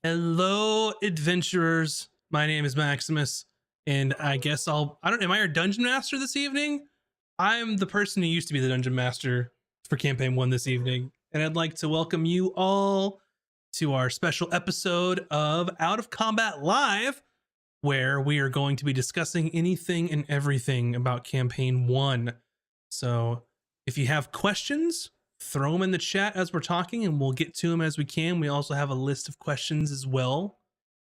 Hello, adventurers. My name is Maximus, and I guess am I our dungeon master this evening? I'm the person who used to be the dungeon master for campaign 1 this evening, and I'd like to welcome you all to our special episode of Out of Combat Live, where we are going to be discussing anything and everything about campaign 1. So, if you have questions, throw them in the chat as we're talking and we'll get to them as we can. We also have a list of questions as well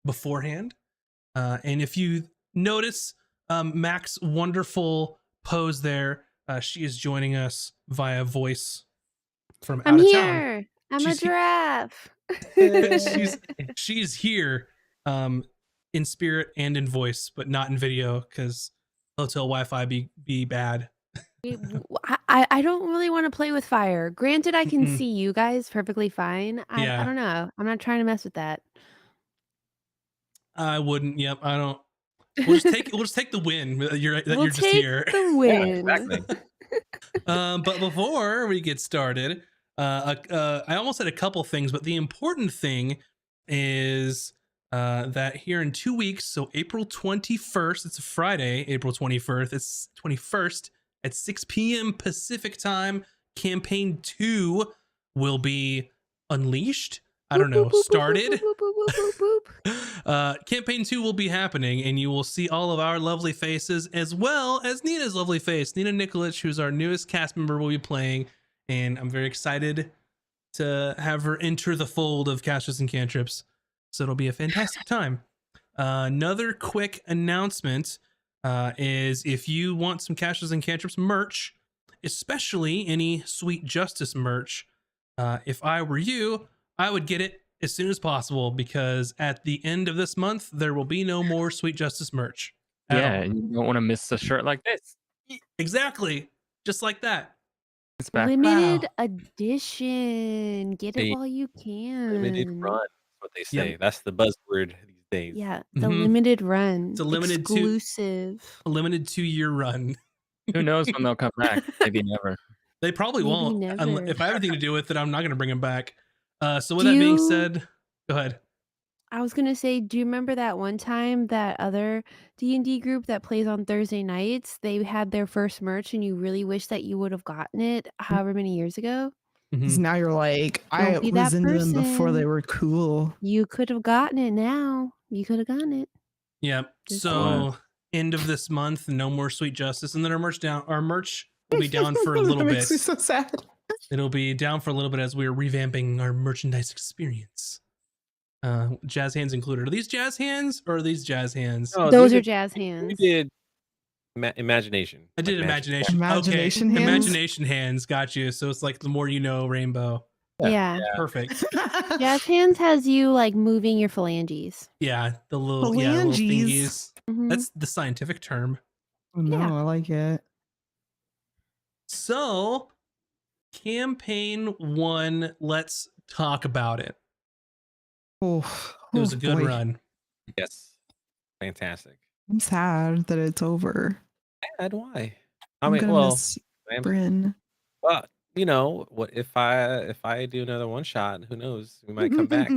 beforehand. And if you notice Mac's wonderful pose there, she is joining us via voice from I'm out of town. here. I'm She's a giraffe. she's here in spirit and in voice, but not in video because hotel Wi-Fi be bad. I don't really want to play with fire. Granted, I can see you guys perfectly fine. I Yeah. don't know. I'm not trying to mess with that. I wouldn't. Yep. I don't. We'll just take the win. You're just here. The win. Yeah, exactly. But before we get started, I almost said a couple things, but the important thing is that here in 2 weeks, so April 21st, it's a Friday, April 21st, it's 21st at 6 p.m. Pacific time, campaign 2 will be unleashed. I don't know, started. Campaign 2 will be happening, and you will see all of our lovely faces as well as Nina's lovely face. Nina Nikolic, who's our newest cast member, will be playing, and I'm very excited to have her enter the fold of Casters and Cantrips. So it'll be a fantastic time. Another quick announcement is if you want some Casters and Cantrips merch, especially any Sweet Justice merch, if I were you, I would get it as soon as possible because at the end of this month, there will be no more Sweet Justice merch. Yeah, and you don't want to miss a shirt like this. Exactly. Just like that. It's back. Limited edition. Get it while you can. Limited run. That's what they say. Yep. That's the buzzword these days. Yeah, the limited run. It's a limited exclusive. A limited 2-year run. Who knows when they'll come back? Maybe never. They probably Maybe won't. never. If I have anything to do with it, I'm not going to bring them back. So with that being said, go ahead. I was gonna say, do you remember that one time that other D&D group that plays on Thursday nights? They had their first merch, and you really wish that you would have gotten it however many years ago. Because now you're like, I Don't be was that into them before they person. were cool. You could have gotten it now. You could have gotten it. Yeah. Just So end of this month, no more Sweet Justice, and then our merch will be down for a little That bit. makes me so sad. It'll be down for a little bit as we're revamping our merchandise experience. Jazz hands included. Are these jazz hands or are these jazz hands? No, Those are jazz hands. We did imagination. I did like imagination. Imagination Okay. hands? Imagination hands. Got you. So it's like the more you know, rainbow. Yeah. Perfect. Jazz hands has you like moving your phalanges. Yeah, the little Phalanges. thingies. Mhm. That's the scientific term. Oh, no, Yeah. I like it. So, campaign 1, let's talk about it. Oh, It was a good boy. run. Yes. Fantastic. I'm sad that it's over. And why? I'm gonna miss Bryn. Well, you know, what if I do another one shot? Who knows? We might come back.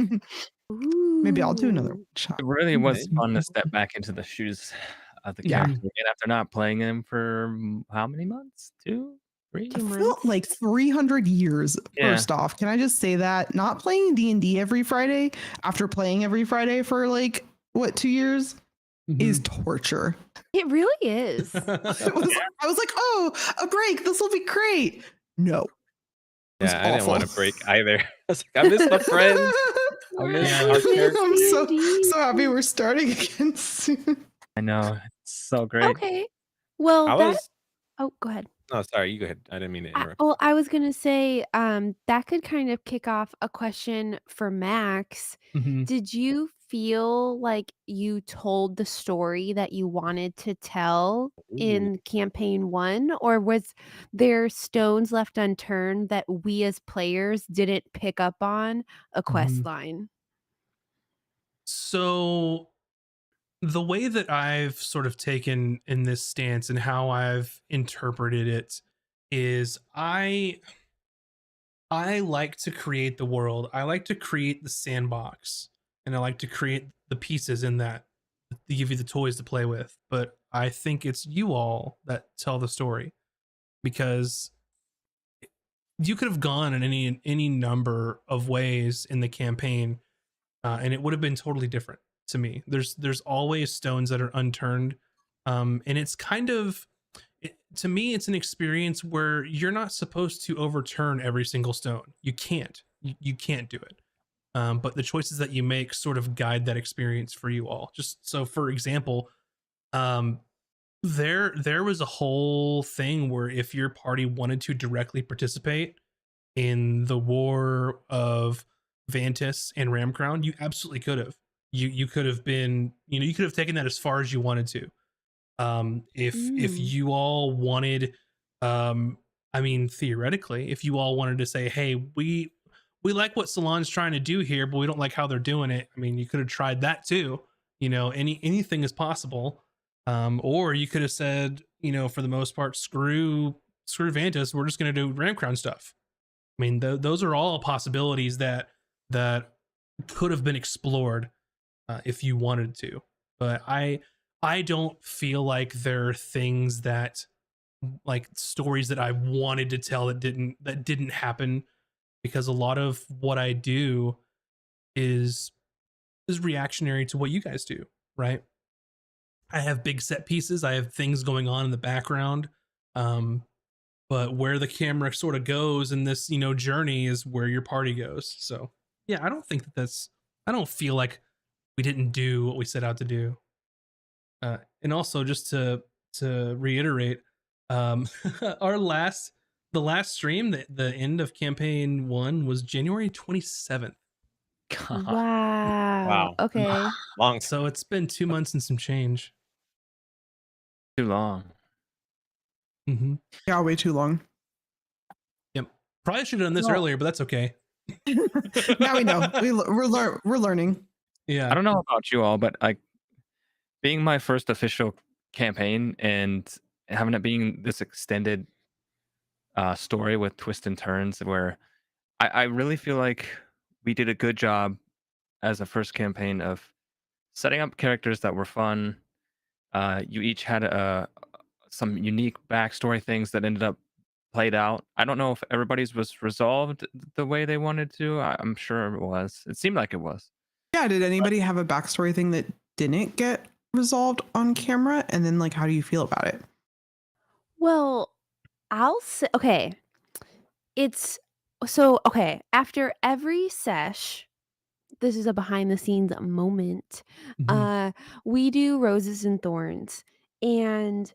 Maybe I'll do another one shot. It really was Maybe. fun to step back into the shoes of the Yeah. character again after not playing them for how many months? 2, 3? 2 I felt like 300 years. Yeah. First off, can I just say that not playing D&D every Friday after playing every Friday for like what 2 years is torture. It really is. I was like, oh, a break. This will be great. No. It was Yeah, I didn't want to awful. break either. I was like, I miss my friends. I miss Yeah. our characters. I'm so happy we're starting again soon. I know. It's so great. Okay. Well, I that. was. Oh, go ahead. No, sorry. You go ahead. I didn't mean to interrupt. Well, I was gonna say, that could kind of kick off a question for Max. Mhm. Did you feel like you told the story that you wanted to tell in campaign 1, or was there stones left unturned that we as players didn't pick up on a quest line? So the way that I've sort of taken in this stance and how I've interpreted it is I like to create the world. I like to create the sandbox. and I like to create the pieces in that to give you the toys to play with. But I think it's you all that tell the story, because you could have gone in any number of ways in the campaign, and it would have been totally different to me. There's always stones that are unturned, and it's kind of to me it's an experience where you're not supposed to overturn every single stone. You can't. You can't do it. But the choices that you make sort of guide that experience for you all. Just so, for example, um, there was a whole thing where if your party wanted to directly participate in the war of Vantis and Ramcrown, you absolutely could have. You could have been, you could have taken that as far as you wanted to. If you all wanted, I mean, theoretically, if you all wanted to say, hey, we like what Salon's trying to do here, but we don't like how they're doing it. I mean, you could have tried that too. Anything is possible. Or you could have said, for the most part, screw Vantis, we're just going to do Ramcrown stuff. I mean, those are all possibilities that could have been explored if you wanted to. But I don't feel like there are things that, like, stories that I wanted to tell that didn't happen, because a lot of what I do is reactionary to what you guys do, right? I have big set pieces, I have things going on in the background, but where the camera sort of goes in this journey is where your party goes. So yeah, I don't think I don't feel like we didn't do what we set out to do. And also, just to reiterate, the last stream, the end of campaign 1 was January 27th. God. Wow. Okay. Long. So it's been 2 months and some change. Too long. Mm-hmm. Yeah, way too long. Yep. Probably should have done this Well- earlier, but that's okay. Now we know. We're learning. Yeah. I don't know about you all, but like being my first official campaign and having it being this extended story with twists and turns, where I really feel like we did a good job as a first campaign of setting up characters that were fun. You each had some unique backstory things that ended up played out. I don't know if everybody's was resolved the way they wanted to. I'm sure it was. It seemed like it was. Yeah, did anybody have a backstory thing that didn't get resolved on camera? And then, like, how do you feel about it? Well, I'll say, okay. Okay. After every sesh, this is a behind the scenes moment. Mhm. We do roses and thorns, and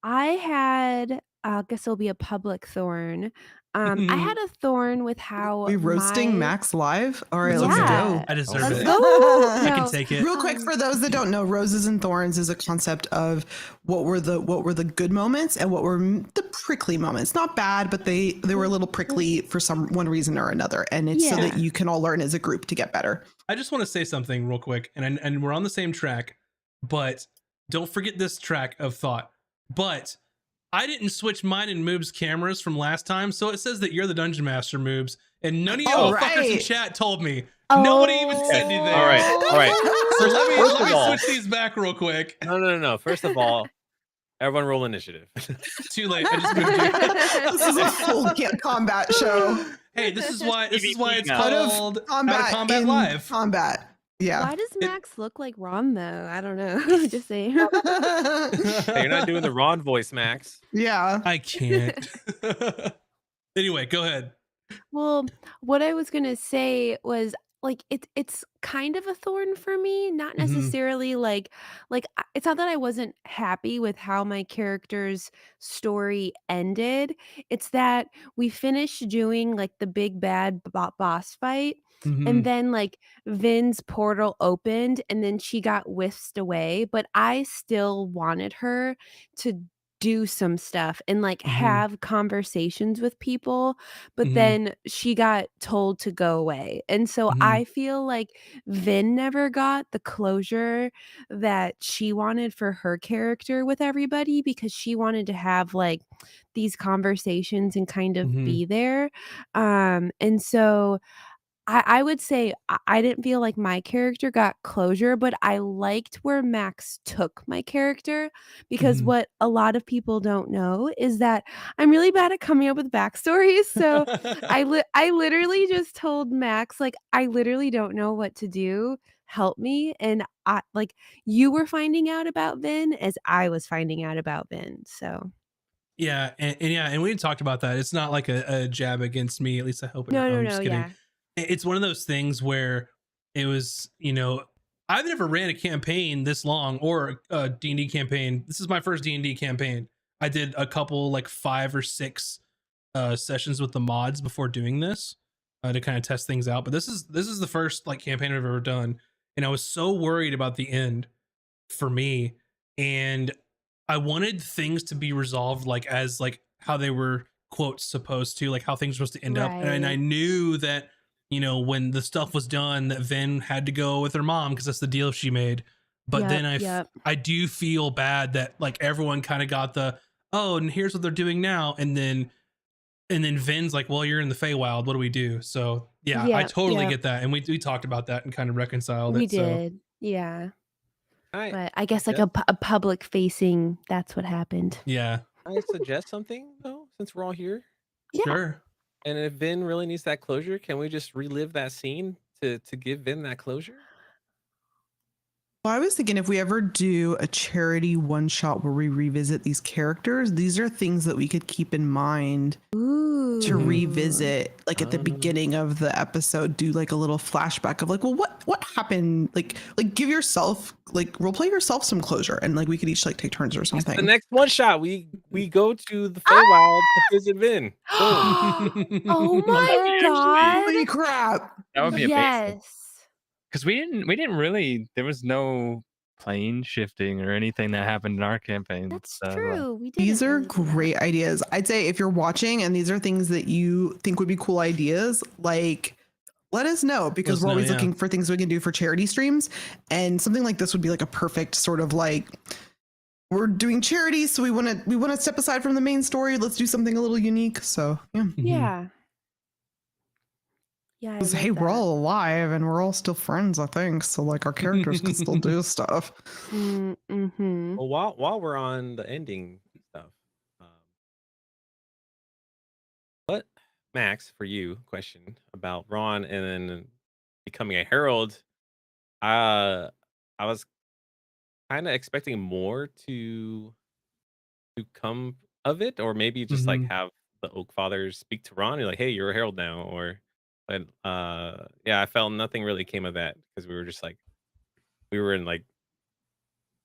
I had, I guess it'll be a public thorn. I had a thorn with how We roasting my Max live? All right, That's let's okay. go. I deserve Let's it. go. I can No, take it. Real quick, for those that don't know, roses and thorns is a concept of what were the good moments and what were the prickly moments. Not bad, but they were a little prickly for one reason or another, and it's so that Yeah. you can all learn as a group to get better. I just want to say something real quick, and we're on the same track, but don't forget this track of thought. But I didn't switch mine and Moob's cameras from last time, so it says that you're the dungeon master, Moobs, and none of y'all fuckers in right. chat told me. Nobody even said anything. All right. So let First me of all- switch these back real quick. No. First of all, everyone roll initiative. Too late. I just moved you. This is a full combat show. Hey, this is why it's Out of called combat, Out of Combat in Live. combat. Yeah. Why does Max look like Ron though? I don't know. Just saying. Hey, you're not doing the Ron voice, Max. Yeah. I can't. Anyway, go ahead. Well, what I was gonna say was, like, it's kind of a thorn for me, not Mhm. necessarily it's not that I wasn't happy with how my character's story ended. It's that we finished doing, like, the big bad boss fight, Mhm. and then, like, Vin's portal opened, and then she got whisked away, but I still wanted her to do some stuff and, like, Mhm. have conversations with people, but Mhm. then she got told to go away, and so Mhm. I feel like Vin never got the closure that she wanted for her character with everybody, because she wanted to have, like, these conversations and kind of Mhm. be there, and so I would say I didn't feel like my character got closure, but I liked where Max took my character because Mhm. what a lot of people don't know is that I'm really bad at coming up with backstories. So I literally just told Max, like, I literally don't know what to do. Help me. And I like you were finding out about Vin as I was finding out about Vin. So Yeah, and we talked about that. It's not like a jab against me. At least I hope it. no, No, no, I'm no, just kidding. yeah. It's one of those things where it was, I've never ran a campaign this long or a D&D campaign. This is my first D&D campaign. I did a couple like 5 or 6 sessions with the mods before doing this to kind of test things out. But this is the first like campaign I've ever done, and I was so worried about the end for me, and I wanted things to be resolved like as like how they were quote supposed to, like how things were supposed to end up. And I Right. knew that, when the stuff was done, that Vin had to go with her mom because that's the deal she made. But Yep, then yep. I do feel bad that like everyone kind of got the, oh, and here's what they're doing now, and then Vin's like, well, you're in the Feywild, what do we do? So yeah, I Yep, totally yep. get that, and we talked about that and kind of reconciled We it. So did. Yeah. I But I guess like suggest a public facing, that's what happened. yeah, I suggest something though, since we're all here. Yeah. sure. And if Vin really needs that closure, can we just relive that scene to give Vin that closure? Well, I was thinking if we ever do a charity one shot where we revisit these characters, these are things that we could keep in mind Ooh. to revisit, like at the beginning of the episode, do like a little flashback of like, well, what happened? Like give yourself, like role play yourself some closure, and like we could each like take turns or That's the something. next one shot. We go to the Feywild to visit Vin. Boom. Oh Well, that'd my be actually Holy god. crap! that would be amazing. Yes. Because we didn't really there was no plane shifting or anything that happened in our campaign. That's So, true. We did. These are great ideas. I'd say if you're watching and these are things that you think would be cool ideas, like let us know because Let us we're know, always yeah. looking for things we can do for charity streams. And something like this would be like a perfect sort of like, we're doing charity, so we want to step aside from the main story. Let's do something a little unique. So yeah. Yeah. Yeah. I love Hey, we're that. all alive and we're all still friends, I think. So like our characters can still do stuff. Mm-hmm. Well, while we're on the ending stuff, um, what Max for you? Question about Ron and then becoming a herald. I was kind of expecting more to come of it, or maybe just like Mhm. have the Oak Fathers speak to Ron. You're like, hey, you're a herald now, or but yeah, I felt nothing really came of that because we were just like we were in like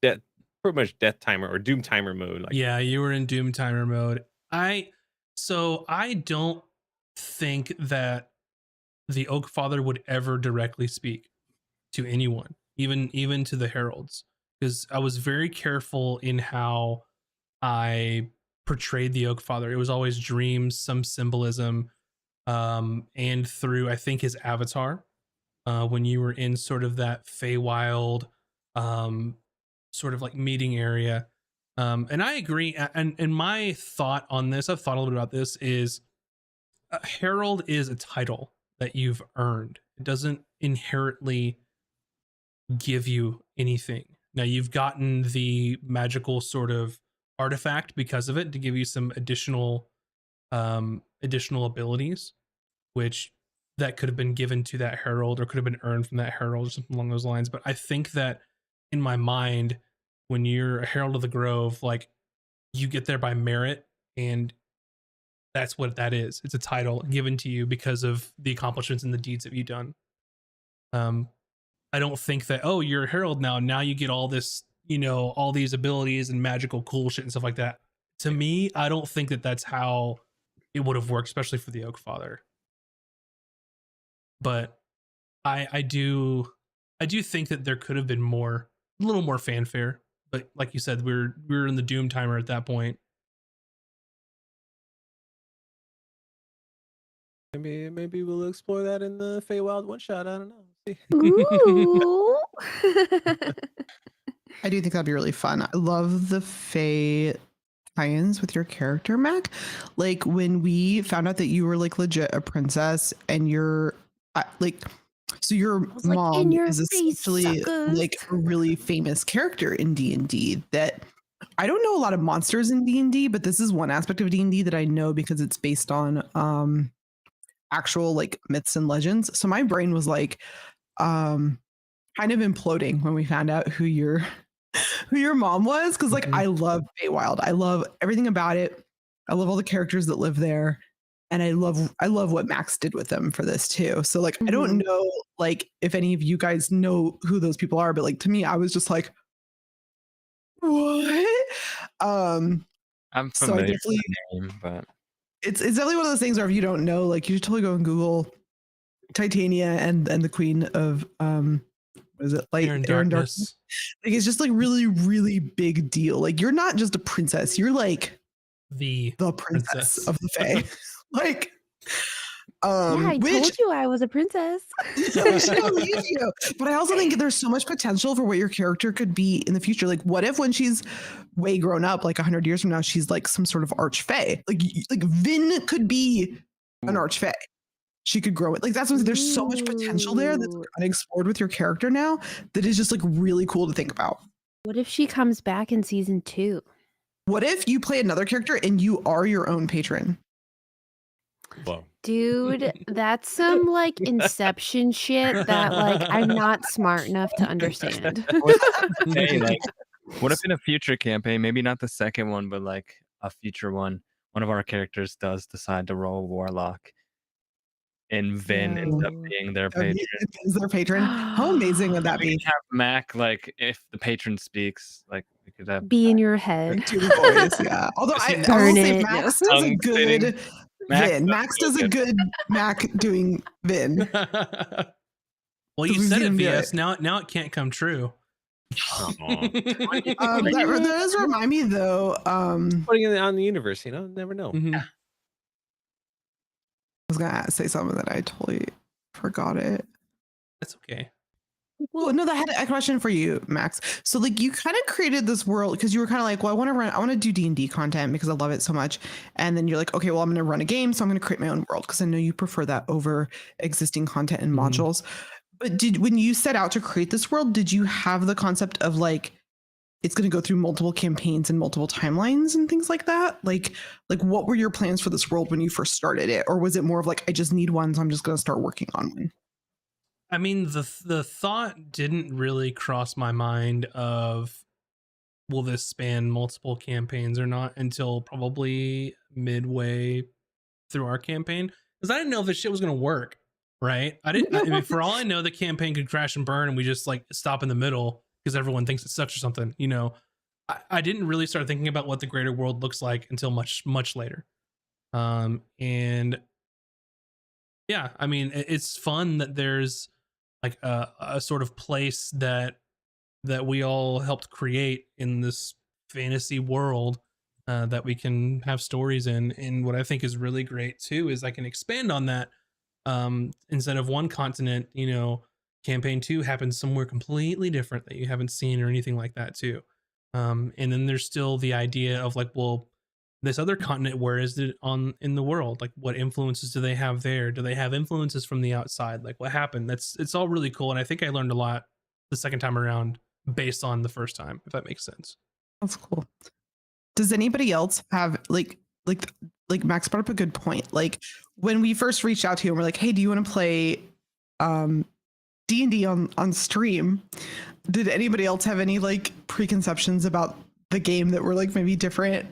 death, pretty much death timer or doom timer mode. Like, Yeah, you were in Doom Timer mode. I don't think that the Oak Father would ever directly speak to anyone, even to the heralds, because I was very careful in how I portrayed the Oak Father. It was always dreams, some symbolism, and through I think his avatar. When you were in sort of that Feywild, um, sort of like meeting area. And I agree. And my thought on this, I've thought a little bit about this, is Herald is a title that you've earned. It doesn't inherently give you anything. Now you've gotten the magical sort of artifact because of it to give you some additional abilities, which that could have been given to that herald or could have been earned from that herald or something along those lines. But I think that in my mind, when you're a herald of the grove, like you get there by merit, and that's what that is. It's a title given to you because of the accomplishments and the deeds that you've done. um I don't think that, oh, you're a herald now you get all this, all these abilities and magical cool shit and stuff like that. To me, I don't think that that's how it would have worked, especially for the Oak Father. But I do think that there could have been more, a little more fanfare. But like you said, we were in the Doom timer at that point. maybe we'll explore that in the Feywild one shot. I don't know. See. Ooh. I do think that'd be really fun. I love the Fae tie-ins with your character, Mac. Like when we found out that you were like legit a princess and your like, so your I was like, in mom your is face, essentially suckers. like a really famous character in D&D that I don't know a lot of monsters in D&D, but this is one aspect of D&D that I know because it's based on actual like myths and legends. So my brain was like um kind of imploding when we found out who your mom was, because like Mhm. I love Feywild. I love everything about it. I love all the characters that live there. And I love what Max did with them for this too. So like I don't Mhm. know like if any of you guys know who those people are, but like to me, I was just like, what? Um, I'm so I familiar definitely with the name, but it's definitely one of those things where if you don't know, like you should totally go and Google Titania and the Queen of what is it, Light, Air and Air and Darkness. Darkness. Like it's just like really, really big deal. Like you're not just a princess, you're like The the princess princess. of the Fae. Like, Yeah, I which told you I was a princess. I believe you. But I also think there's so much potential for what your character could be in the future. Like, what if when she's way grown up, like 100 years from now, she's like some sort of archfey? Like Vin could be an Ooh. archfey. She could grow it. Like that's what there's so much potential there that's Ooh. unexplored with your character now that is just like really cool to think about. What if she comes back in season 2? What if you play another character and you are your own patron? Whoa. Dude, that's some like Inception shit that like I'm not smart enough to understand. Hey, like, what if in a future campaign, maybe not the second one, but like a future one of our characters does decide to roll Warlock, and Vin ends up Whoa. being their Of patron. you as their patron? How amazing would that We be? can have Mac, like, if the patron speaks, like, we could have Be in your head. To the voice, yeah. Although See, I will Burn say it. No. Max does a tongue spitting. good Max Vin. does Max so does a good. good Mac doing Vin. well, Because you we've said seen it, him do VS. it. Now it can't come true. Aw. That does remind me though. Putting it on the universe, you know, never know. Mhm. I was gonna say something that I totally forgot it. That's okay. Well, no, that had a question for you, Max. So, like, you kind of created this world because you were kind of like, well, I want to do D&D content because I love it so much. And then you're like, okay, well, I'm going to run a game, so I'm going to create my own world because I know you prefer that over existing content and Mhm. modules. But when you set out to create this world, did you have the concept of like it's going to go through multiple campaigns and multiple timelines and things like that? Like what were your plans for this world when you first started it, or was it more of like I just need one, so I'm just going to start working on one? I mean, the thought didn't really cross my mind of will this span multiple campaigns or not until probably midway through our campaign, because I didn't know if this shit was gonna work. Right? I mean, for all I know, the campaign could crash and burn, and we just like stop in the middle because everyone thinks it sucks or something. You know, I didn't really start thinking about what the greater world looks like until much later. And yeah, I mean, it's fun that there's like a sort of place that we all helped create in this fantasy world, that we can have stories in. And what I think is really great too is I can expand on that. Instead of one continent, you know, campaign 2 happens somewhere completely different that you haven't seen or anything like that too. And then there's still the idea of like, well, this other continent, where is it on in the world? Like, what influences do they have there? Do they have influences from the outside? Like, what happened? It's all really cool, and I think I learned a lot the second time around based on the first time, if that makes sense. That's cool. Does anybody else have like Max brought up a good point. Like when we first reached out to you and we're like, hey, do you want to play D&D on stream? Did anybody else have any like preconceptions about the game that were like maybe different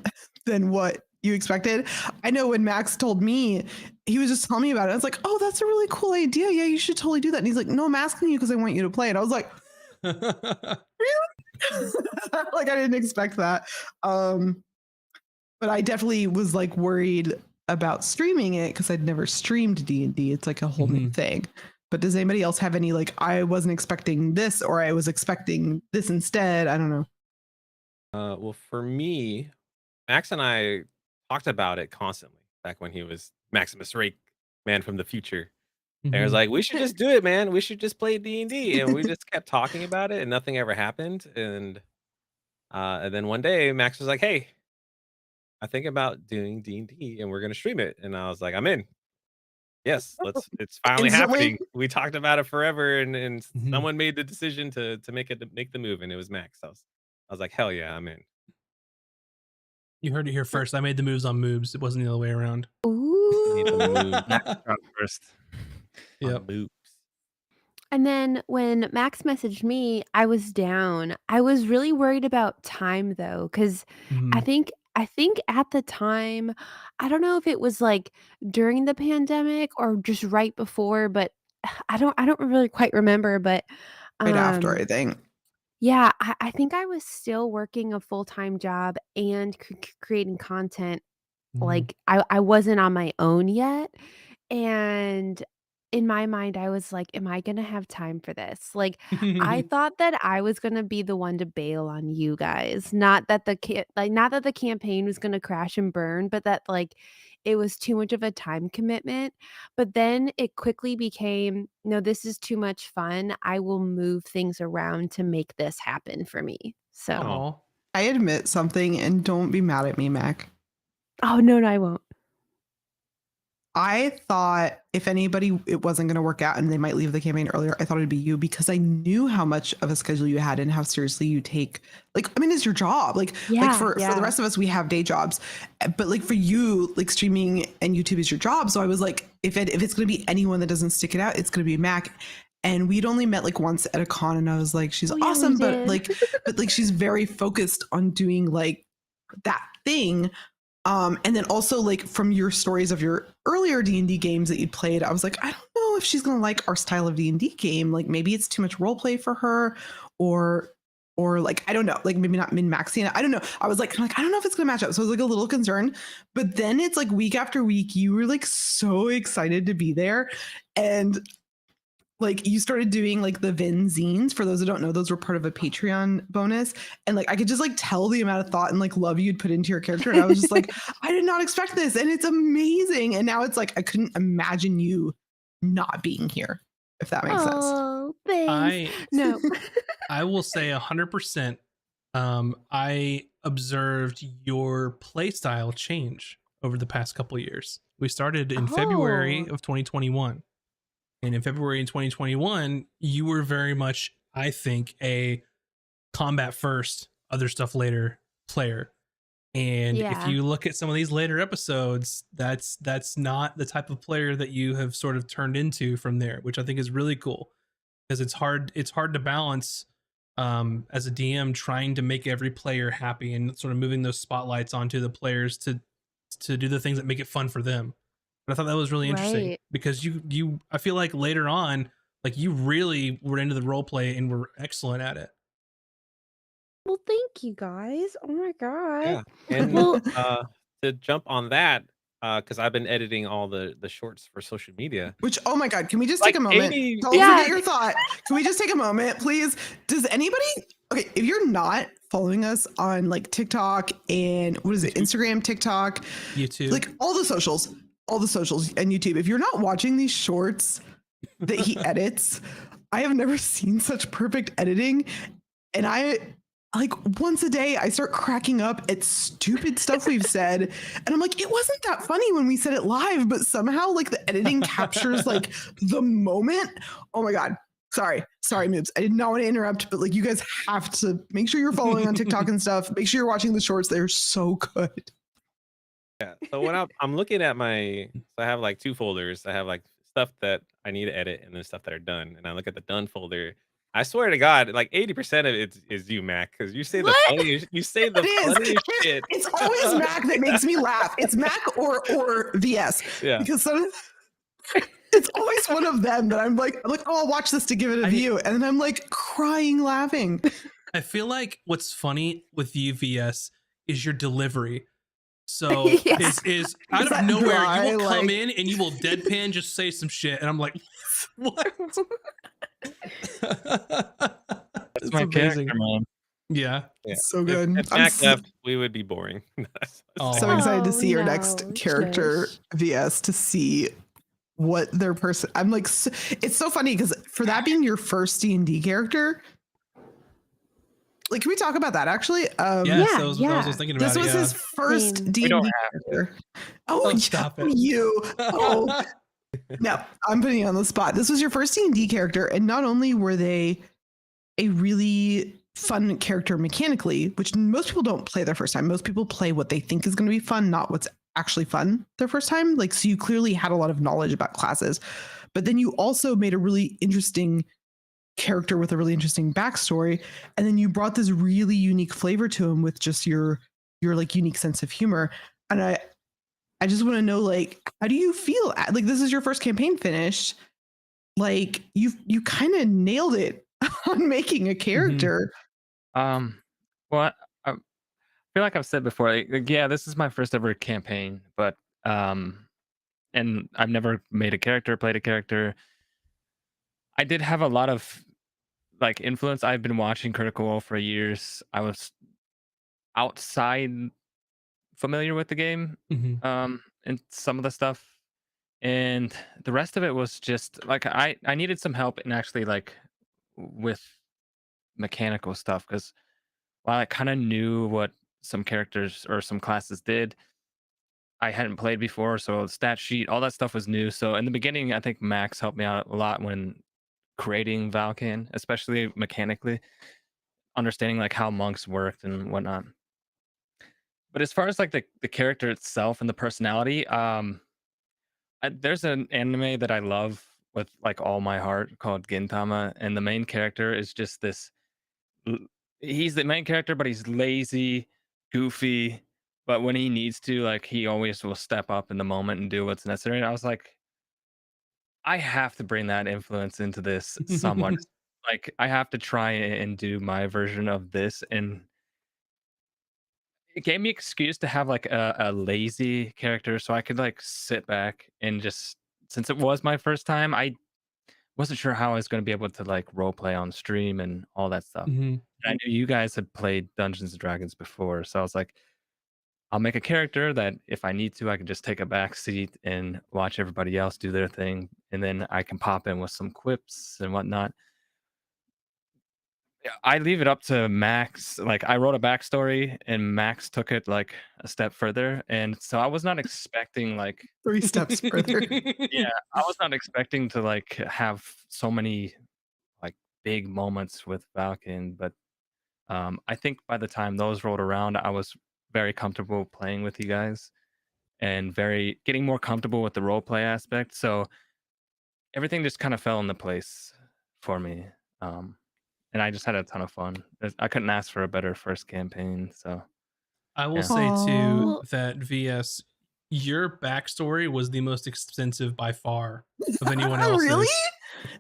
than what you expected? I know when Max told me, he was just telling me about it. I was like, oh, that's a really cool idea. Yeah, you should totally do that. And he's like, no, I'm asking you because I want you to play it. I was like, like I didn't expect that. But I definitely was like worried about streaming it because I'd never streamed D&D. It's like a whole new Mhm. thing. But does anybody else have any like I wasn't expecting this or I was expecting this instead? I don't know. Well, for me, Max and I talked about it constantly back when he was Maximus Rake, man from the future. And I was Mhm. like, we should just do it, man. We should just play D&D. And we just kept talking about it and nothing ever happened. And then one day Max was like, hey, I think about doing D&D and we're going to stream it. And I was like, I'm in. Yes, it's finally Instantly? happening. We talked about it forever, and Mhm. someone made the decision to make the move, and it was Max. I was like, hell yeah, I'm in. You heard it here first. I made the moves on moves. It wasn't the other way around. Made the move Max shot first. Yep. on moves. And then when Max messaged me, I was down. I was really worried about time though, because I Mhm. think I think at the time, I don't know if it was like during the pandemic or just right before, but I don't really quite remember. But Right after, I um think. yeah, I think I was still working a full-time job and creating content. Mhm. Like I wasn't on my own yet. And in my mind, I was like, "Am I gonna have time for this?" Like, I thought that I was gonna be the one to bail on you guys, not that the campaign was gonna crash and burn, but that, like, it was too much of a time commitment. But then it quickly became, "No, this is too much fun. I will move things around to make this happen for me." So Aw. I admit something, and don't be mad at me, Mac. Oh, no, I won't. I thought if anybody, it wasn't going to work out and they might leave the campaign earlier, I thought it'd be you because I knew how much of a schedule you had and how seriously you take, like, I mean, it's your job. Like Yeah, for the rest of us, we have day jobs, but like for you, like streaming and YouTube is your job. So I was like, if it's going to be anyone that doesn't stick it out, it's going to be Mac. And we'd only met like once at a con, and I was like, she's Oh, yeah, we awesome, but did. like she's very focused on doing like that thing. And then also like from your stories of your earlier D&D games that you'd played, I was like, I don't know if she's going to like our style of D&D game. Like maybe it's too much role play for her, or like, I don't know, like maybe not min-maxing it. I don't know. I was like, I don't know if it's going to match up. So I was like a little concerned, but then it's like week after week, you were like so excited to be there. And like you started doing like the Vin zines. For those who don't know, those were part of a Patreon bonus. And like I could just like tell the amount of thought and like love you'd put into your character. And I was just like, I did not expect this. And it's amazing. And now it's like I couldn't imagine you not being here, if that makes sense. Oh, thanks. No. I will say 100%. I observed your playstyle change over the past couple of years. We started in February Oh. of 2021. And in February in 2021, you were very much, I think, a combat first, other stuff later player. And if Yeah. you look at some of these later episodes, that's not the type of player that you have sort of turned into from there, which I think is really cool because it's hard to balance as a DM trying to make every player happy and sort of moving those spotlights onto the players to do the things that make it fun for them. But I thought that was really interesting Right. because you I feel like later on, like you really were into the role play and were excellent at it. Well, thank you guys. Oh my god. Yeah, and Well, to jump on that, because I've been editing all the shorts for social media. Which, oh my God, can we just Like take a moment? 80 Don't Yeah. forget your thought. Can we just take a moment, please? Does anybody, okay, if you're not following us on like TikTok and what is it, Instagram, TikTok, YouTube. like all the socials and YouTube, if you're not watching these shorts that he edits, I have never seen such perfect editing. And I like once a day I start cracking up at stupid stuff we've said. And I'm like, it wasn't that funny when we said it live, but somehow like the editing captures like the moment. Oh my God. Sorry, Moobs. I did not want to interrupt, but like you guys have to make sure you're following on TikTok and stuff. Make sure you're watching the shorts. They're so good. Yeah. So when I'm looking at I have like two folders. I have like stuff that I need to edit and then stuff that are done. And I look at the done folder. I swear to God, like 80% of it is you, Mac, because you say the What? funniest, you say the It is. funniest shit. It's always Mac that makes me laugh. It's Mac or VS. Yeah. Because it's always one of them that I'm like, oh, I'll watch this to give it a view. And then I'm like crying, laughing. I feel like what's funny with you, VS, is your delivery. So Yes. is out Is of that nowhere dry, you will come like- in and you will deadpan just say some shit, and I'm like, what? That's my character, man. Yeah. Yeah. So good. If I'm Mac so, left, we would be boring. Oh. so excited to Oh, see your no, next character, shush. VS, to see what their person. I'm like, it's so funny because for that being your first D&D character, like, can we talk about that actually? Yeah, Yeah, so I yeah. was thinking about This it. was Yeah. his first Same. D&D We don't have character. Oh, Oh, stop it. you. Oh, No, I'm putting you on the spot. This was your first D&D character, and not only were they a really fun character mechanically, which most people don't play their first time. Most people play what they think is going to be fun, not what's actually fun their first time. Like, so you clearly had a lot of knowledge about classes, but then you also made a really interesting character with a really interesting backstory, and then you brought this really unique flavor to him with just your like unique sense of humor. And I just want to know, like, how do you feel? Like, this is your first campaign finished. Like, you kind of nailed it on making a character. Well, I feel like I've said before, yeah, this is my first ever campaign, but and I've never made a character, played a character. I did have a lot of like influence. I've been watching Critical Role for years. I was outside familiar with the game, Mhm. and some of the stuff, and the rest of it was just like I needed some help in actually like with mechanical stuff because while I kind of knew what some characters or some classes did, I hadn't played before, so stat sheet, all that stuff was new. So in the beginning, I think Max helped me out a lot when creating Valkan, especially mechanically, understanding like how monks worked and whatnot. But as far as like the character itself and the personality, there's an anime that I love with like all my heart called Gintama, and the main character is just this. l- He's the main character, but he's lazy, goofy. But when he needs to, like, he always will step up in the moment and do what's necessary. And I was like, I have to bring that influence into this somewhat. Like, I have to try and do my version of this, and it gave me excuse to have like a lazy character, so I could like sit back and just since it was my first time, I wasn't sure how I was going to be able to like role play on stream and all that stuff. Mhm. And I knew you guys had played Dungeons and Dragons before, so I was like, I'll make a character that if I need to, I can just take a back seat and watch everybody else do their thing, and then I can pop in with some quips and whatnot. Yeah, I leave it up to Max. Like I wrote a backstory and Max took it like a step further. And so I was not expecting like 3 steps further. yeah, I was not expecting to like have so many like big moments with Valken, but I think by the time those rolled around, I was very comfortable playing with you guys and very getting more comfortable with the role play aspect. So everything just kind of fell into place for me. Um and I just had a ton of fun. I couldn't ask for a better first campaign. So I will yeah. say too Well, that VS, your backstory was the most extensive by far of anyone Really? else's.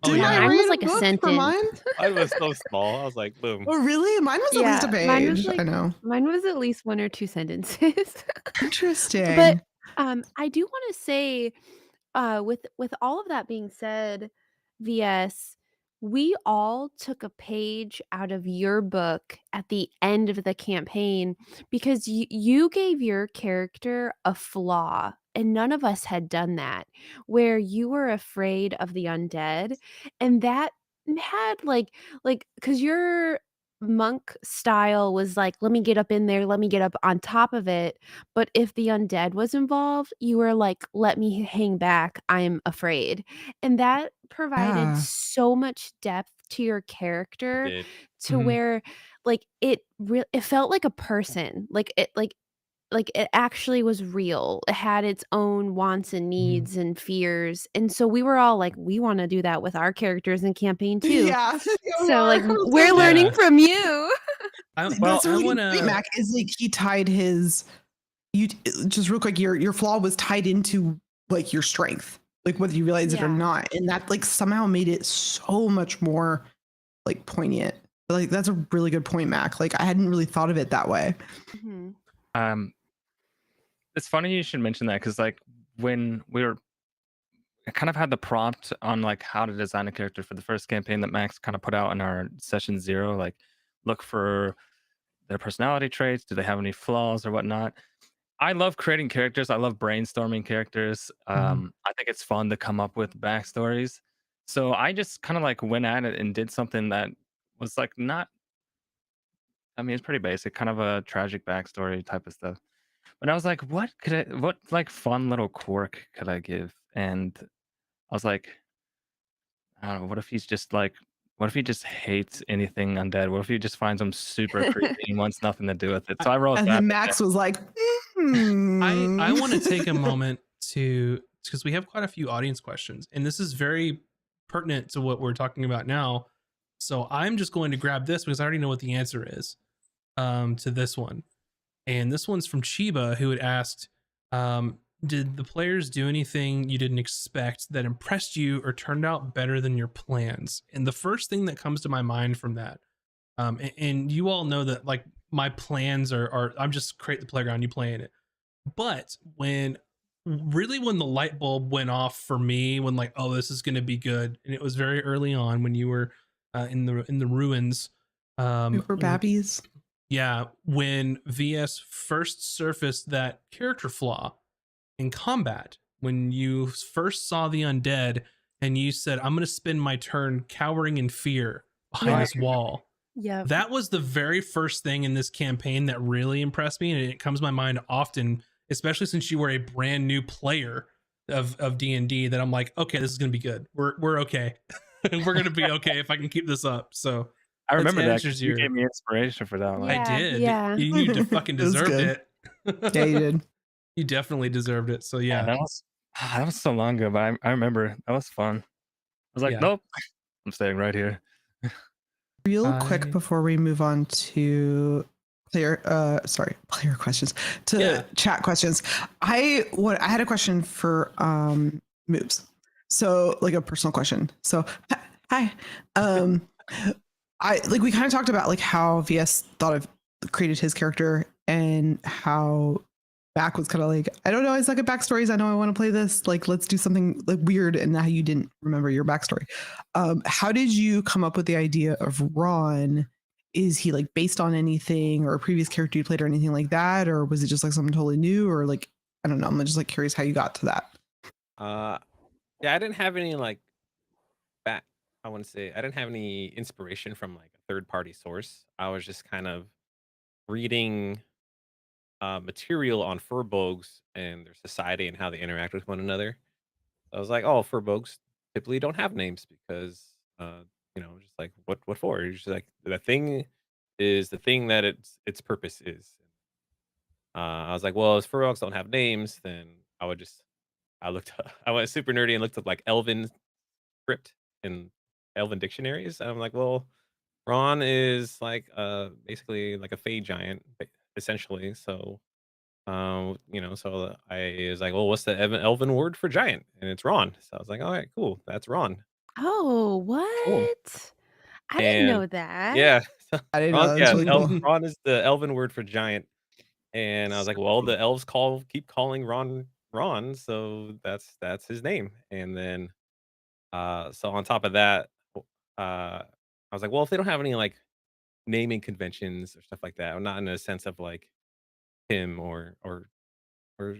Oh Didn't I yeah. mine was read a like a book for sentence. mine? Mine was so small. I was like, boom. Oh, really? Mine was at least a Yeah, mine was page. I like know. mine was at least 1 or 2 sentences. But, Interesting. I do wanna say, with all of that being said, VS, we all took a page out of your book at the end of the campaign because you gave your character a flaw, and none of us had done that, where you were afraid of the undead, and that had, because your monk style was like, "Let me get up in there, let me get up on top of it," but if the undead was involved, you were like, "Let me hang back, I'm afraid." And that provided Yeah. so much depth to your It character did. to Mhm. where, like, it felt like a person, like, it actually was real. It had its own wants and Mhm. needs and fears, and so we were all like, "We wanna do that with our characters in campaign 2." Yeah. We So, are. like, I'm so we're learning Yeah. glad. from you. Well, That's I really great, wanna Mac. Is like he tied his you just real quick, your flaw was tied into like your strength, like whether you realize it or Yeah. not. And that like somehow made it so much more like poignant. Like that's a really good point, Mac. Like I hadn't really thought of it that way. Mhm. Um, it's funny you should mention that because like when we were, I kind of had the prompt on like how to design a character for the first campaign that Max kind of put out in our session 0. Like, look for their personality traits. Do they have any flaws or whatnot? I love creating characters. I love brainstorming characters. Mhm. I think it's fun to come up with backstories. So I just kind of like went at it and did something that was like not. I mean, it's pretty basic, kind of a tragic backstory type of stuff. But I was like, what like fun little quirk could I give? And I was like, I don't know, what if he's just like, what if he just hates anything undead? What if he just finds them super creepy and wants nothing to do with it? So I wrote And that. then But Max was like, I want to take a moment to, because we have quite a few audience questions, and this is very pertinent to what we're talking about now. So I'm just going to grab this because I already know what the answer is to this one. And this one's from Chiba, who had asked, did the players do anything you didn't expect that impressed you or turned out better than your plans? And the first thing that comes to my mind from that, and you all know that like my plans are I'm just create the playground, you play in it. But when the light bulb went off for me, when like, oh, this is going to be good, and it was very early on when you were in the ruins. Super babbies. Yeah, when VS first surfaced that character flaw in combat, when you first saw the undead and you said, I'm going to spend my turn cowering in fear behind this wall. Yep. That was the very first thing in this campaign that really impressed me, and it comes to my mind often, especially since you were a brand new player of D&D, that I'm like, okay, this is going to be good. We're okay. We're going to be okay if I can keep this up. So I remember that. answers 'Cause you gave me inspiration for that one. I Yeah, did. yeah. You fucking It was deserved good. it. Yeah, you did. You definitely deserved it. So Yeah, yeah. that was so long ago, but I remember that was fun. I was like, Yeah. nope, I'm staying right here. Real quick before we move on to player questions, to chat questions. I had a question for moves. So like a personal question. So hi. I like we kind of talked about like how VS created his character and how Back was kind of like, I don't know, I suck at backstories. I know I want to play this. Like, let's do something like weird, and how you didn't remember your backstory. How did you come up with the idea of Ron? Is he like based on anything or a previous character you played or anything like that? Or was it just like something totally new? Or like, I don't know. I'm just like curious how you got to that. Yeah, I didn't have any like back. I want to say I didn't have any inspiration from like a third party source. I was just kind of reading material on furbolgs and their society and how they interact with one another. I was like, oh, furbolgs typically don't have names because, just like what for? You're just like the thing is the thing that its purpose is. I was like, well, if furbolgs don't have names, then I looked, I went super nerdy and looked up like Elven script in Elven dictionaries. And I'm like, well, Ron is like basically like a fey giant, essentially. So so I was like, well, what's the Elven word for giant? And it's Ron. So I was like, all right, cool. That's Ron. Oh, Cool. what? I didn't And know that. yeah, I didn't Ron, know. That's really cool. Ron is the Elven word for giant. And I was like, well, the elves keep calling Ron Ron, so that's his name. And then so on top of that, I was like, well, if they don't have any like naming conventions or stuff like that, or not in a sense of like him or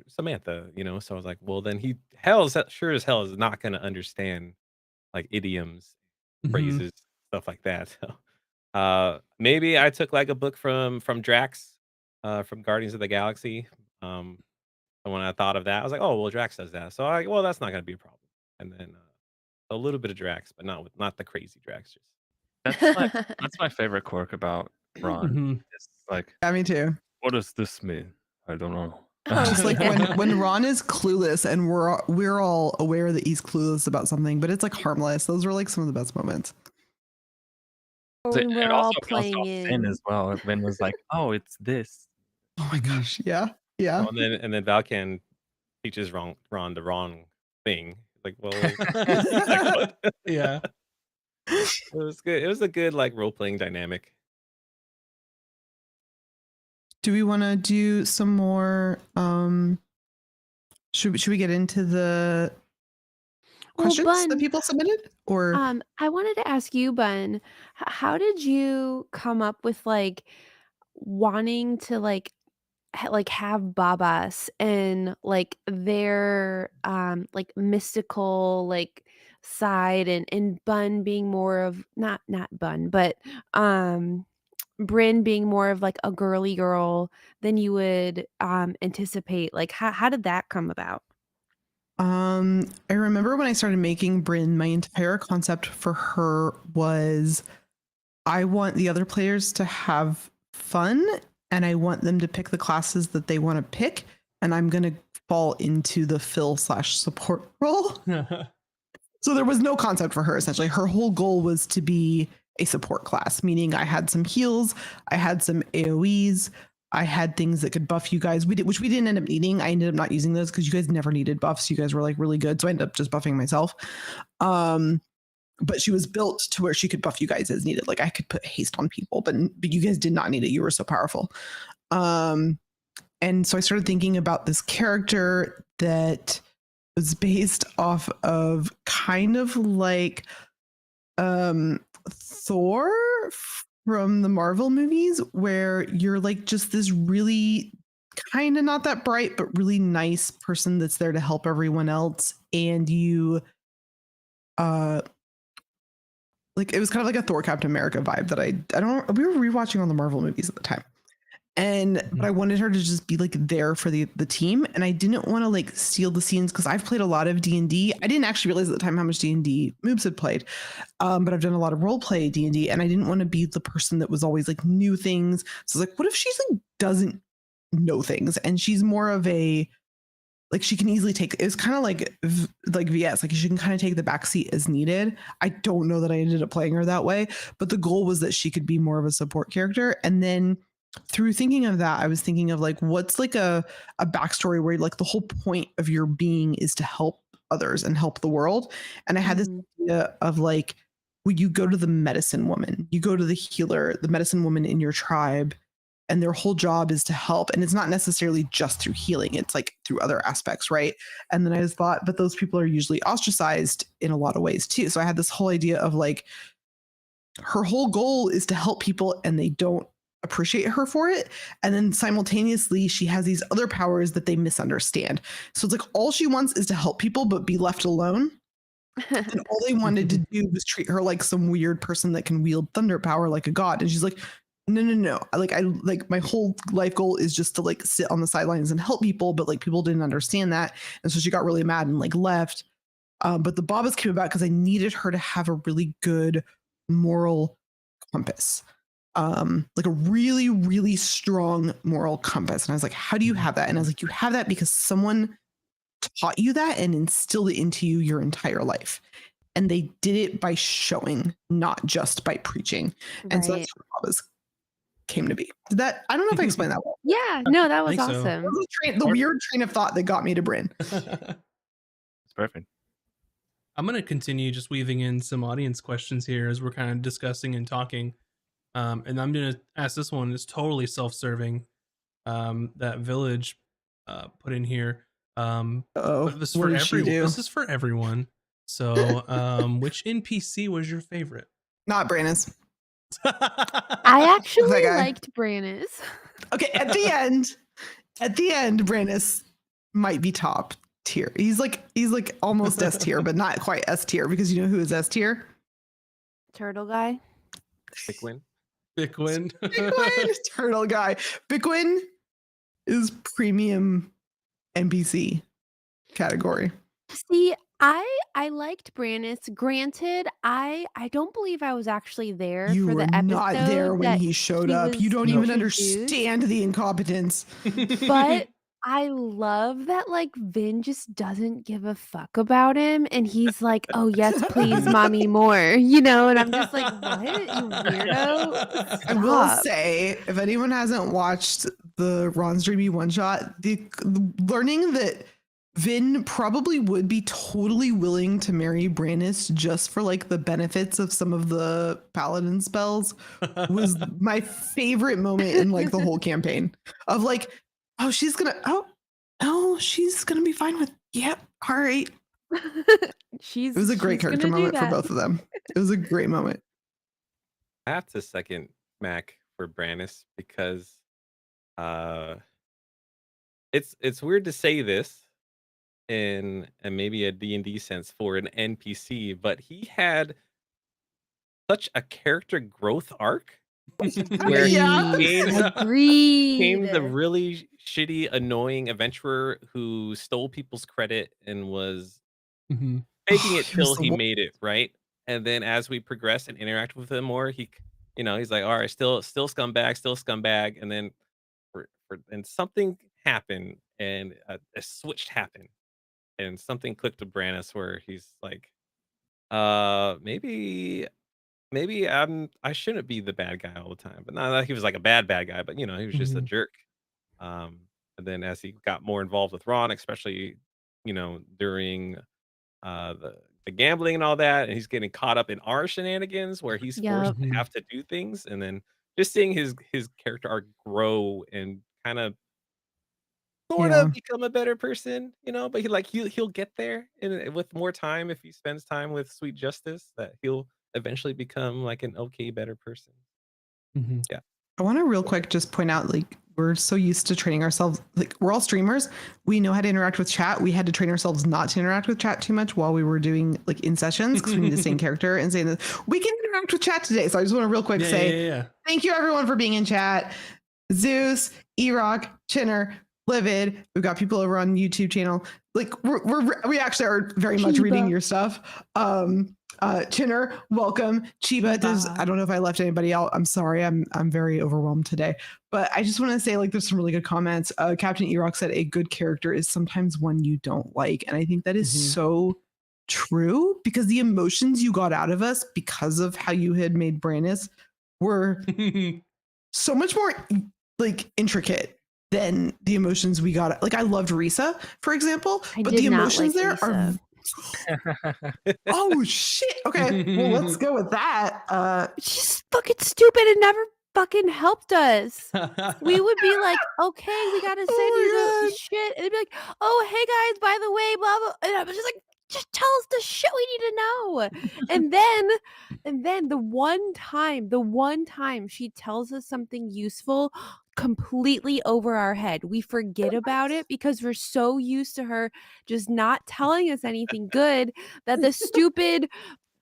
Samantha, So I was like, well, then sure as hell is not going to understand like idioms, phrases, stuff like that. So, maybe I took like a book from Drax, from Guardians of the Galaxy. And when I thought of that, I was like, oh, well, Drax does that. So well, that's not going to be a problem. And then a little bit of Drax, but not the crazy Drax. That's my favorite quirk about Ron. It's like, Yeah, me too. what does this mean? I don't know. Oh, Just like yeah. when Ron is clueless and we're all aware that he's clueless about something, but it's like harmless. Those were like some of the best moments. Or It when we're also all comes playing off Finn in. as well. Finn was like, oh, it's this. Oh my gosh. Yeah. Yeah. Oh, and then Valkan teaches Ron the wrong thing. Like, well, like what? Yeah. It was good. It was a good like role playing dynamic. Do we want to do some more? Should we get into the questions that Bun, people submitted? Or I wanted to ask you, Bun, how did you come up with like wanting to like have Babas and like their like mystical like side, and Bun being more of not Bun, but um Bryn being more of like a girly girl than you would anticipate? Like how did that come about? I remember when I started making Bryn, my entire concept for her was I want the other players to have fun and I want them to pick the classes that they want to pick. And I'm going to fall into the fill/support role. So there was no concept for her, essentially. Her whole goal was to be a support class, meaning I had some heals, I had some AoEs, I had things that could buff you guys. Which we didn't end up needing. I ended up not using those because you guys never needed buffs. You guys were like really good. So I ended up just buffing myself. But she was built to where she could buff you guys as needed. Like I could put haste on people, but you guys did not need it. You were so powerful. And so I started thinking about this character that was based off of kind of like Thor from the Marvel movies, where you're like just this really kind of not that bright, but really nice person that's there to help everyone else. And you, like it was kind of like a Thor Captain America vibe that I don't, we were rewatching all the Marvel movies at the time. But I wanted her to just be like there for the team, and I didn't want to like steal the scenes because I've played a lot of D&D. I didn't actually realize at the time how much D&D Moobs had played, but I've done a lot of role play D&D, and I didn't want to be the person that was always like new things. So I was like, what if she's like doesn't know things, and she's more of a like she can easily take. It was kind of like VS, like she can kind of take the backseat as needed. I don't know that I ended up playing her that way, but the goal was that she could be more of a support character, and then through thinking of that, I was thinking of like what's like a backstory where like the whole point of your being is to help others and help the world. And I had this idea of like, when you go to the medicine woman, you go to the healer, the medicine woman in your tribe, and their whole job is to help. And it's not necessarily just through healing, it's like through other aspects, right? And then I just thought, but those people are usually ostracized in a lot of ways too. So I had this whole idea of like, her whole goal is to help people and they don't appreciate her for it. And then simultaneously, she has these other powers that they misunderstand. So it's like all she wants is to help people, but be left alone. And all they wanted to do was treat her like some weird person that can wield thunder power like a god. And she's like, no. Like my whole life goal is just to like sit on the sidelines and help people, but like people didn't understand that. And so she got really mad and like left. But the Babas came about because I needed her to have a really good moral compass. Like a really, really strong moral compass. And I was like, how do you have that? And I was like, you have that because someone taught you that and instilled it into you your entire life. And they did it by showing, not just by preaching. And so that's how Babas came to be. Did that, I don't know if I explained that well. Yeah, no, that was think so. awesome. The weird train of thought that got me to Bryn. It's perfect. I'm going to continue just weaving in some audience questions here as we're kind of discussing and talking. And I'm going to ask this one. It's totally self-serving. That Village put in here. But this is for everyone. This is for everyone. So, which NPC was your favorite? Not Brannis. I actually liked Brannis. Okay, at the end, Brannis might be top tier. He's like almost S tier, but not quite S tier, because you know who is S tier? Turtle guy. Bickwin. Bickwin. Turtle guy. Bickwin is premium NPC category. See, I liked Brannis. Granted, I don't believe I was actually there You for were the episode. not there when he showed up. You don't even understand the incompetence. But I love that like Vin just doesn't give a fuck about him, and he's like, "Oh yes, please, mommy, more," you know. And I'm just like, "What, you weirdo?" I will say, if anyone hasn't watched the Ron's Dreamy one shot, the learning that Vin probably would be totally willing to marry Brannis just for like the benefits of some of the paladin spells was my favorite moment in like the whole campaign of like, she's gonna be fine with, yep, all right. It was a great character moment for both of them. It was a great moment. I have to second Mac for Brannis because it's weird to say this in maybe a D&D sense for an NPC, but he had such a character growth arc Where he Yeah. became the Agreed. really shitty, annoying adventurer who stole people's credit and was Mhm. faking Oh, it he was till the he wor- made it, right? And then as we progressed and interacted with him more, he's like, all right, still scumbag. And then and something happened and a switch happened and something clicked to Brannis where he's like, maybe I shouldn't be the bad guy all the time. But not that he was like a bad guy, but he was just a Mhm. jerk. Um, and then as he got more involved with Ron, especially, during the gambling and all that, and he's getting caught up in our shenanigans where he's forced Yep. to Mhm. have to do things, and then just seeing his character arc grow and kind of sort Yeah. of become a better person, but he'll get there and with more time if he spends time with Sweet Justice, that he'll eventually become like an okay better person. Mhm. Yeah. I want to real quick just point out, like, we're so used to training ourselves. Like, we're all streamers. We know how to interact with chat. We had to train ourselves not to interact with chat too much while we were doing like in sessions because we need to stay in character and say that we can interact with chat today. So I just want to real quick Yeah, say yeah. thank you everyone for being in chat. Zeus, Erock, Chinner, Livid. We've got people over on YouTube channel. Like we actually are very much reading Chiba. your stuff. Chinner, welcome. Chiba, I don't know if I left anybody out. I'm sorry. I'm very overwhelmed today. But I just want to say, like, there's some really good comments. Captain Erock said a good character is sometimes one you don't like. And I think that is Mhm. so true because the emotions you got out of us because of how you had made Brannis were so much more like intricate than the emotions we got. Like I loved Risa, for example, I but did the not emotions like there are Risa. oh shit. Okay, well let's go with that. She's fucking stupid and never fucking helped us. We would be like, okay, we gotta send you Oh the my shit. And it'd be like, oh, hey guys, by the way, blah blah. And I was just like, just tell us the shit we need to know. And then the one time she tells us something useful, completely over our head. We forget about it because we're so used to her just not telling us anything good that the stupid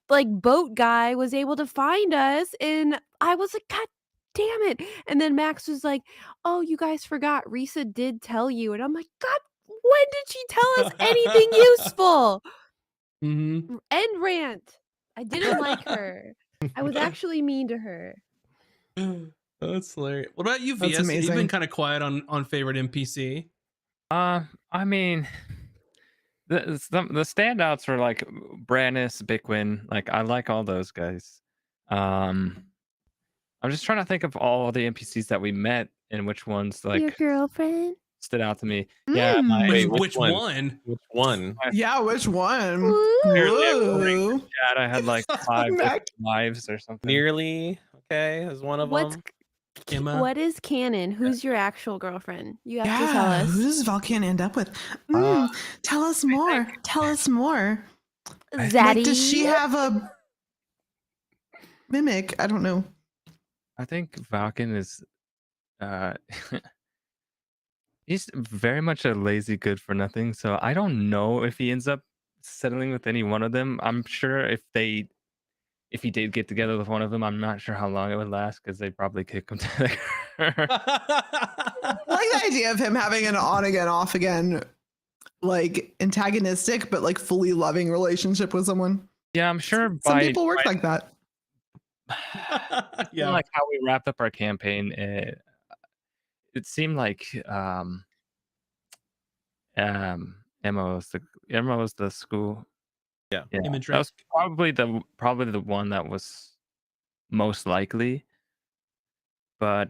like boat guy was able to find us, and I was like, God damn it. And then Max was like, oh, you guys forgot Risa did tell you. And I'm like, God, when did she tell us anything useful? Mhm. End rant. I didn't like her. I was actually mean to her. That's hilarious. What about you, That's VS? You've been amazing. kind of quiet on favorite NPC. I mean, the standouts are like Brannis, Bickwin. Like I like all those guys. I'm just trying to think of all the NPCs that we met and which ones Your like girlfriend? stood out to me. Yeah, Wait, Which one? Which one? Yeah, which one? Apparently according Whoa. to chat, I had like 5 Mac. different wives or something. Nearly okay is one of What's them. Emma. what is canon? Who's your actual girlfriend? You have to tell Yeah, us. who does Valkan end up with? Uh, Tell us more. Tell us more. Zaddy. Like, does she have a mimic? I don't know. I think Valken is he's very much a lazy good for nothing. So I don't know if he ends up settling with any one of them. I'm sure if he did get together with one of them, I'm not sure how long it would last because they'd probably kick him together. I like the idea of him having an on again, off again, like antagonistic, but like fully loving relationship with someone. Yeah, I'm sure Some by people work like that. Yeah. like how we wrapped up our campaign, it seemed like Emma was the school. Yeah. Yeah, Imagery. that was probably the one that was most likely, but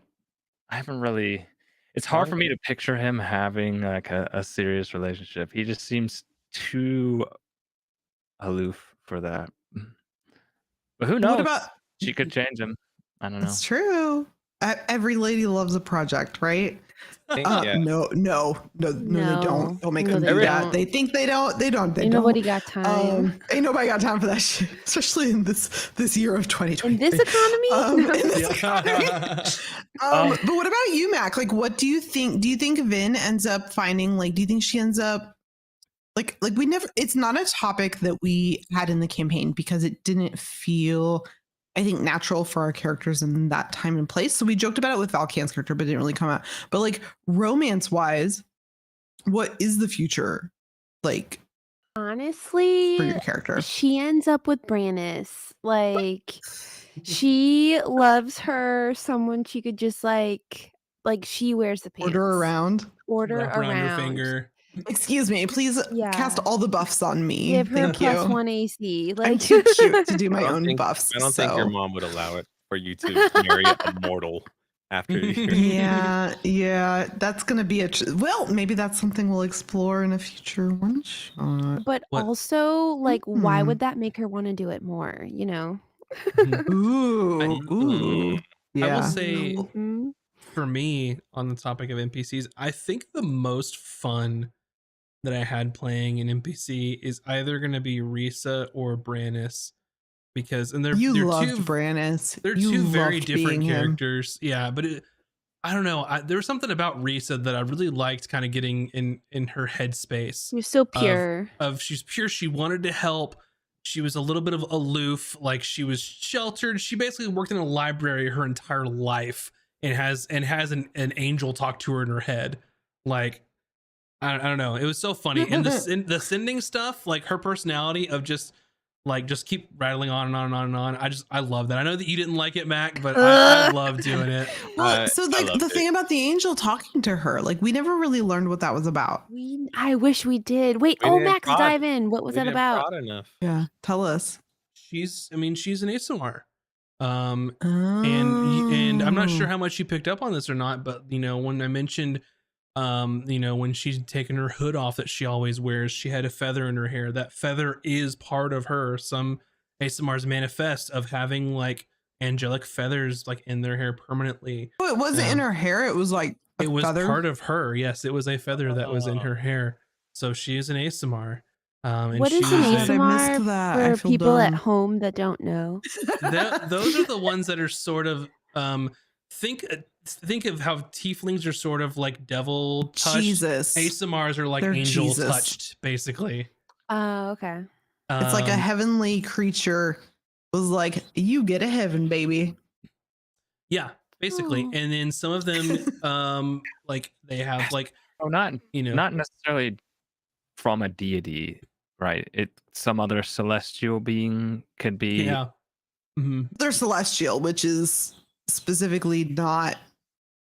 I haven't really. It's hard for me to picture him having like a serious relationship. He just seems too aloof for that. But who knows? What about She could change him. I don't know. That's true. Every lady loves a project, right? Yeah. No, they don't. Don't make No, them they do that. don't. They think they don't. They don't. They Ain't don't. nobody got time. Ain't nobody got time for that shit, especially in this year of 2020. In this economy? In this economy. But what about you, Mac? Like, what do you think? Do you think Vin ends up finding? Like, do you think she ends up like we never? It's not a topic that we had in the campaign because it didn't feel I think, natural for our characters in that time and place. So we joked about it with Valkan's character, but it didn't really come out. But like romance wise, what is the future like for Honestly, your character? she ends up with Brannis. Like, she loves her someone she could just like she wears the pants. Order around. Order Wrap around her around. finger. Excuse me, please cast Yeah. all the buffs on me. Give her Thank plus you. 1 AC. I'm Like, too cute to do I my don't own think buffs. I don't think your so- mom would allow it for you to marry a mortal after you. Yeah, that's gonna be well, maybe that's something we'll explore in a future one shot. but What? also, like, why Hmm. would that make her want to do it more? You know? Ooh, yeah. I will say, Mhm. for me, on the topic of NPCs, I think the most fun that I had playing an NPC is either going to be Risa or Brannis, because and they're loved two Brannis. they're You two very loved different being him. characters. Yeah, but I don't know. There was something about Risa that I really liked, kind of getting in her headspace. You're so pure. Of she's pure. She wanted to help. She was a little bit of aloof, like she was sheltered. She basically worked in a library her entire life and has an angel talk to her in her head. Like, I don't know. It was so funny. And the sending stuff, like her personality of just keep rattling on and on and on and on. I love that. I know that you didn't like it, Mac, but I love doing it. Well, so I like loved the it. thing about the angel talking to her, like we never really learned what that was about. I wish we did. Wait, We didn't Max, prod- dive in. What was we that didn't about? prod enough. Yeah, tell us. She's an ASMR. And I'm not sure how much you picked up on this or not, but when I mentioned when she's taken her hood off that she always wears, she had a feather in her hair. That feather is part of her. Some ASMRs manifest of having like angelic feathers like in their hair permanently. Oh, it wasn't in her hair. It was like a It was feather. part of her. Yes, it was a feather that was in her hair. So she is an ASMR. And What is an God, I missed ASMR that. I for feel people at dumb. home that don't know? Those are the ones that are sort of think of how tieflings are sort of like devil touched. Jesus. ASMRs are like They're angel Jesus. touched, basically. Oh, okay. It's like a heavenly creature was like, you get a heaven, baby. Yeah, basically. Oh. And then some of them like they have like not necessarily from a deity, right? Some other celestial being could be. Yeah. Mm-hmm. They're celestial, which is specifically not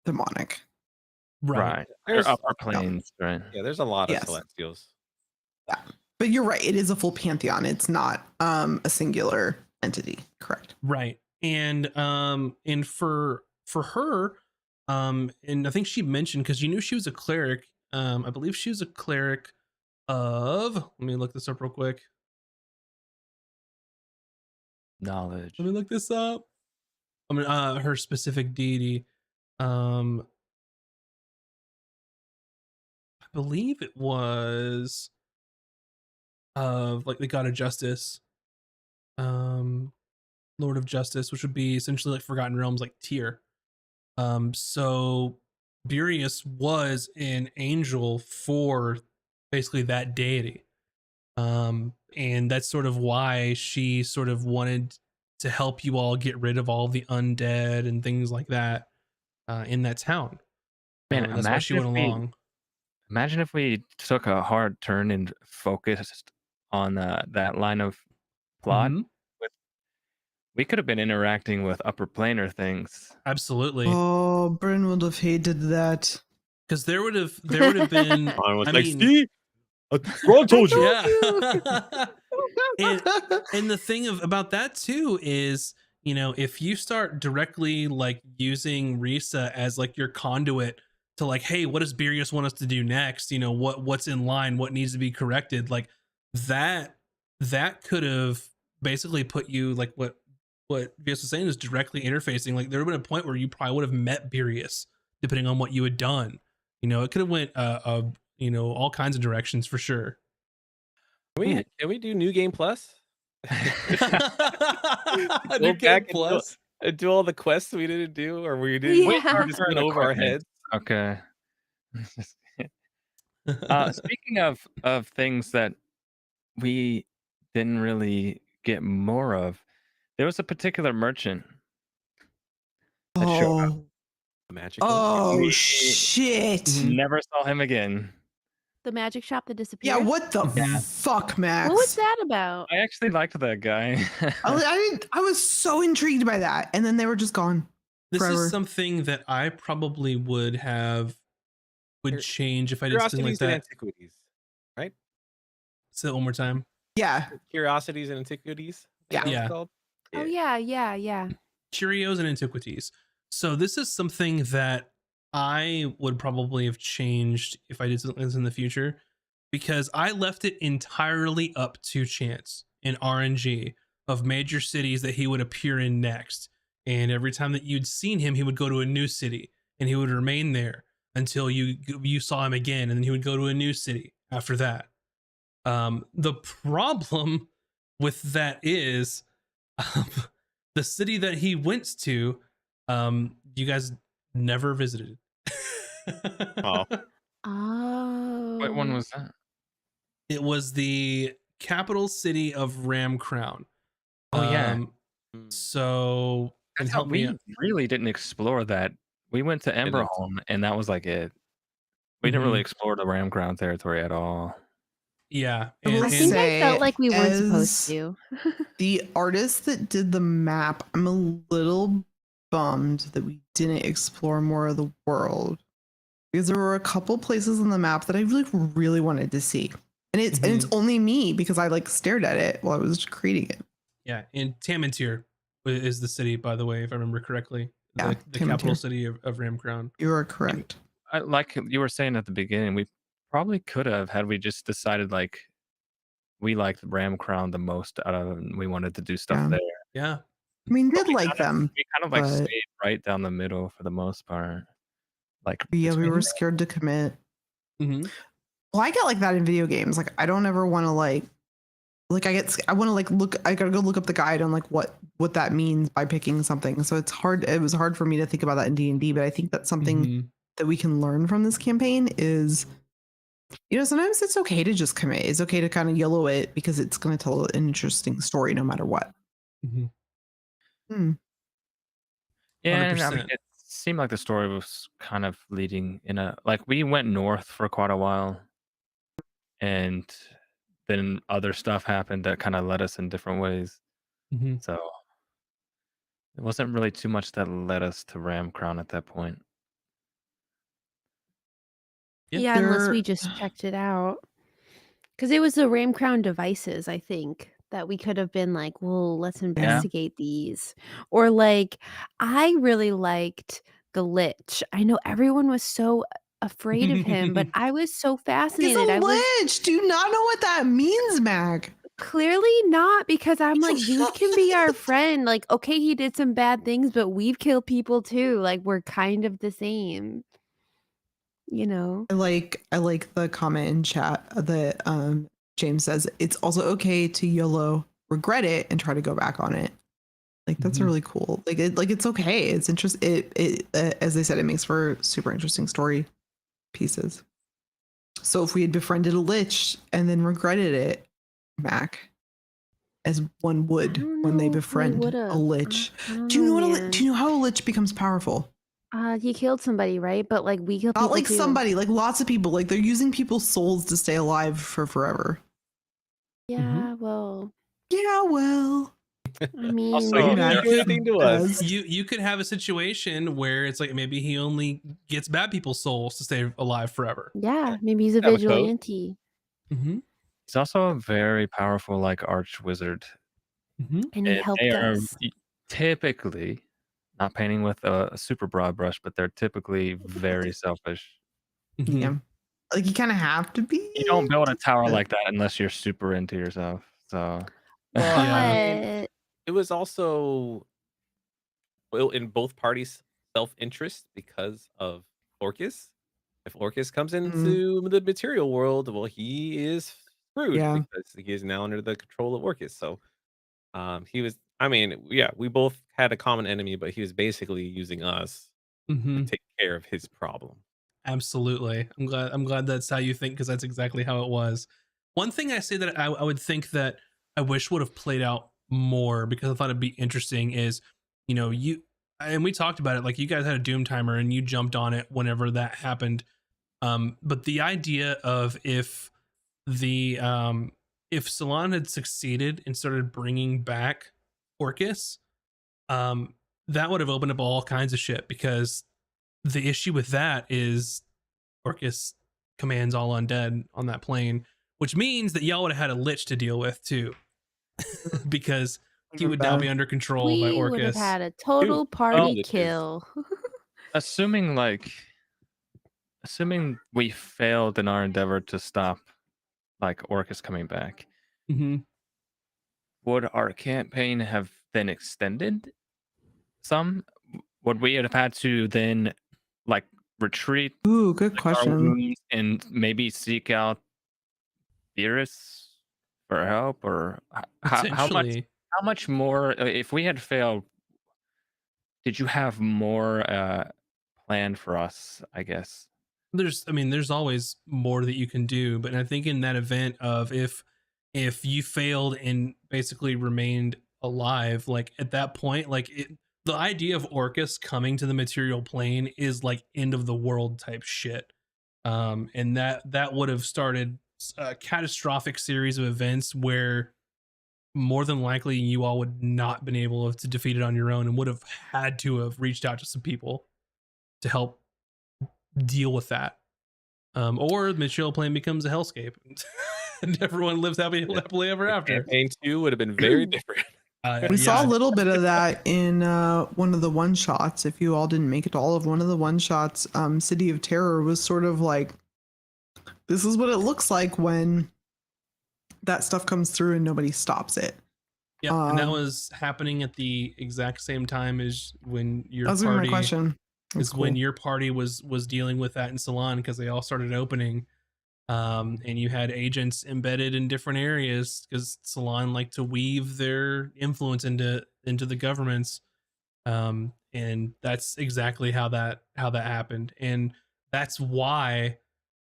demonic. Right. They're upper planes, right? Yeah, there's a lot of Yes. celestials. Yeah. But you're right. It is a full pantheon. It's not a singular entity. Correct. Right. And for her, and I think she mentioned, because you knew she was a cleric. I believe she was a cleric of, let me look this up real quick. Knowledge. Let me look this up. I mean, her specific deity. I believe it was like the god of justice, Lord of Justice, which would be essentially like Forgotten Realms, like Tyr. So Burius was an angel for basically that deity. And that's sort of why she sort of wanted to help you all get rid of all the undead and things like that in that town. Man, That's why she went along. Imagine if we took a hard turn and focused on that line of plot. Mhm. We could have been interacting with upper planar things. Absolutely. Oh, Bryn would have hated that. Because there would have been I was I like, mean- see? Ron told you. Yeah. and the thing about that too is, if you start directly like using Risa as like your conduit to like, hey, what does Burius want us to do next? What's in line, what needs to be corrected, like that could have basically put you like what Burius was saying is directly interfacing. Like there would have been a point where you probably would have met Burius depending on what you had done. It could have went all kinds of directions for sure. Can we do New Game Plus? New Game Plus and do all the quests we didn't do, or we didn't. Yeah. We just went over our heads. Okay. Speaking of things that we didn't really get more of, There was a particular merchant that showed up. Oh, The magic one. oh We shit! Mhm. never saw him again. The magic shop that Yeah, disappeared. what the Yeah. fuck, Max? What was that about? I actually liked that guy. I was so intrigued by that, and then they were just gone. This Forever. is something that I probably would Cur- change if I did something like Curiosities and that. antiquities, right? Say it one more time. Yeah, Curiosities and antiquities. I think Yeah. that was Yeah. called. Oh yeah. Curios and antiquities. So this is something that I would probably have changed if I did something like this in the future, because I left it entirely up to chance and RNG of major cities that he would appear in next. And every time that you'd seen him, he would go to a new city and he would remain there until you saw him again, and then he would go to a new city after that. The problem with that is um, the city that he went to, you guys never visited. Oh. Oh. What one was that? It was the capital city of Ram Crown. Oh, yeah. Mm. So, and That's how help me we out. really didn't explore that. We went to Didn't. Emberholm, and that was like it. We didn't really explore the Ram Crown territory at all. Yeah, I will I and think I say, felt like we weren't supposed as to. the artist that did the map, I'm a little bummed that we didn't explore more of the world, because there were a couple places on the map that I really wanted to see, and it's only me because I like stared at it while I was creating it. yeah, and Tamantir is the city, by the way, if I remember correctly. Yeah, The capital Tamantir. city of Ram Crown. You are correct. Like you were saying at the beginning, we probably could have had we just decided like we liked Ram Crown the most out of and we wanted to do stuff Yeah. there. Yeah. I mean, But did like them. We kind of like but- stayed right down the middle for the most part. Like Yeah, we between were scared to commit. Mm-hmm. Well, I get like that in video games. Like, I don't ever want to like I want to like look. I gotta go look up the guide on like what that means by picking something. So it's hard. It was hard for me to think about that in D&D, but I think that's something Mm-hmm. that we can learn from this campaign is, sometimes it's okay to just commit. It's okay to kind of YOLO it because it's going to tell an interesting story no matter what. Mm-hmm. Yeah, and I mean, 100%. it seemed like the story was kind of leading in a like we went north for quite a while, and then other stuff happened that kind of led us in different ways. Mm-hmm. So it wasn't really too much that led us to Ram Crown at that point. Yeah, unless There- we just checked it out. Because it was the Ram Crown devices, I think, that we could have been like, well, let's investigate these. Or like, I really liked the Lich. I know everyone was so afraid of him, but I was so He's fascinated. a I was lich. Do you not know what that means, Mag? clearly not, because I'm like, dude can be our friend. Like, okay, he did some bad things, but we've killed people too. Like, we're kind of the same. You know? I like the comment in chat that James says it's also okay to YOLO, regret it, and try to go back on it. Like that's Mhm. really cool. Like it's okay. It's interesting. It as they said, it makes for super interesting story pieces. So if we had befriended a lich and then regretted it, Mac, as one would I don't when they know if we befriend would've. a lich. I don't Do you know what? man. Do you know how a lich becomes powerful? He killed somebody, right? But like we killed Not people like too. somebody, like lots of people. Like they're using people's souls to stay alive for forever. Yeah, well, Yeah, well, I mean, Also, He Oh, didn't there- do anything to us. You could have a situation where it's like maybe he only gets bad people's souls to stay alive forever. yeah, maybe he's a Have a code. vigilante. Mm-hmm. He's also a very powerful like arch wizard. Mm-hmm. And he And helped they are us. typically not painting with a super broad brush, but they're typically very selfish. Mm-hmm. yeah. Like you kind of have to be. You don't build a tower like that unless you're super into yourself. So Well, I mean, But it was also in both parties' self-interest because of Orcus. If Orcus comes into the material world, well, he is screwed Yeah. because he is now under the control of Orcus. So, he was. I mean, yeah, we both had a common enemy, but he was basically using us Mm-hmm. to take care of his problem. Absolutely. I'm glad that's how you think, because that's exactly how it was. One thing I say that I would think that I wish would have played out more because I thought it'd be interesting is, you and we talked about it, like you guys had a doom timer and you jumped on it whenever that happened. But the idea of the if Salon had succeeded and started bringing back Orcus, that would have opened up all kinds of shit, because the issue with that is Orcus commands all undead on that plane, which means that y'all would have had a lich to deal with too, because he would now be under control by We would have Orcus. had a total Dude, party oh, kill. Assuming we failed in our endeavor to stop like Orcus coming back, Mm-hmm. would our campaign have then extended some? Would we have had to then like retreat Ooh, good our question. rooms and maybe seek out theorists for help, or Potentially. how much more if we had failed? Did you have more planned for us? I guess. There's always more that you can do, but I think in that event of if you failed and basically remained alive, like at that point, like the idea of Orcus coming to the material plane is like end of the world type shit. And that would have started a catastrophic series of events where more than likely you all would not been able to defeat it on your own, and would have had to have reached out to some people to help deal with that. Or the material plane becomes a hellscape and everyone lives happily ever after. Campaign 2 would have been very different. We saw a Yeah. little bit of that in one of the one shots. If you all didn't make it to all of one of the one shots, City of Terror was sort of like, this is what it looks like when that stuff comes through and nobody stops it. Yeah, and that was happening at the exact same time as when your That was my party question. is That's when cool. your party was dealing with that in Salon, because they all started opening, and you had agents embedded in different areas because Salon liked to weave their influence into the governments, and that's exactly how that happened, and that's why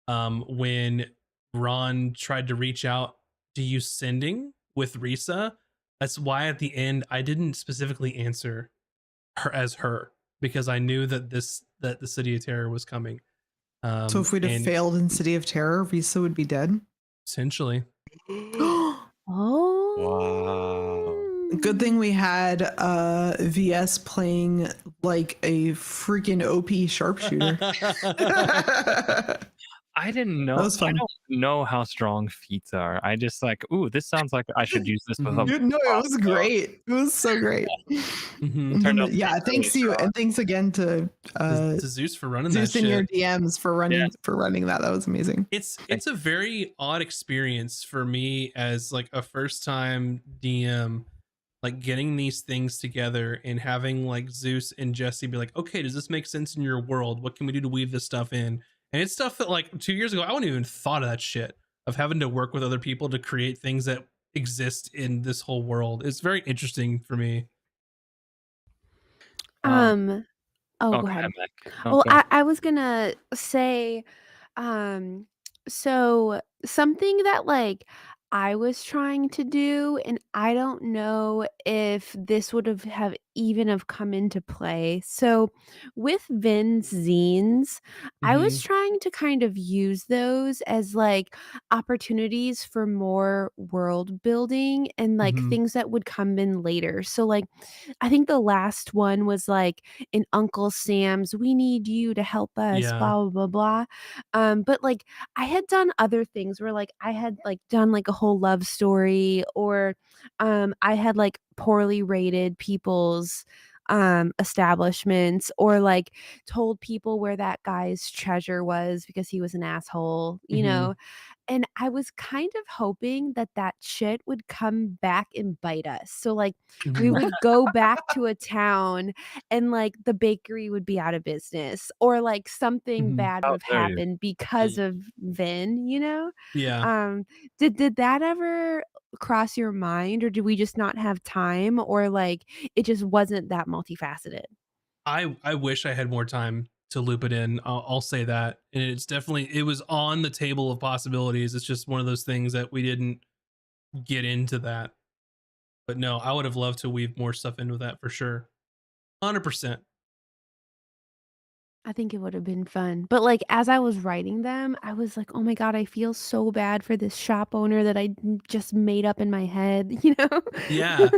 when Ron tried to reach out to you sending with Risa, that's why at the end I didn't specifically answer her as her, because I knew that the City of Terror was coming. So if we'd have and failed in City of Terror, Risa would be dead. essentially, Oh. Wow. Good thing we had VS playing like a freaking OP sharpshooter. I didn't know. That was I fun. don't know how strong feats are. I just like, ooh, this sounds like I should use this with a No, it was great. It was so great. Mhm. Turned out Yeah, to be thanks to really you, strong. and thanks again to to Zeus for running that Zeus in shit. your DMs for running that. That was amazing. It's a very odd experience for me as like a first time DM, like getting these things together and having like Zeus and Jesse be like, okay, does this make sense in your world? What can we do to weave this stuff in? And it's stuff that like 2 years ago I wouldn't even thought of that shit, of having to work with other people to create things that exist in this whole world. It's very interesting for me. Oh, Oh, go ahead. Mac. Oh, Well, go ahead. I was gonna say, so something that like I was trying to do, and I don't know if this would have even have come into play. So with Vin's zines, I was Mhm. trying to kind of use those as like opportunities for more world building and like Mhm. things that would come in later. So like I think the last one was like in Uncle Sam's, "We need you to help us, Yeah. blah, blah, blah, blah." But, like, I had done other things where, like, I had, like, done, like, a whole love story or, I had, like, poorly rated people's, establishments or, like, told people where that guy's treasure was because he was an asshole, you Mhm. know? And I was kind of hoping that that shit would come back and bite us. So, like, we Mhm. would go back to a town and, like, the bakery would be out of business or, like, something Mhm. bad would How have dare you? happened because of Vin, you know? Yeah. Did that ever cross your mind, or did we just not have time, or, like, it just wasn't that multifaceted? I wish I had more time to loop it in. I'll say that. And it's definitely, it was on the table of possibilities. It's just one of those things that we didn't get into that. But no, I would have loved to weave more stuff into that for sure. 100%. I think it would have been fun. But like as I was writing them, I was like, "Oh my god, I feel so bad for this shop owner that just made up in my head," you know? Yeah.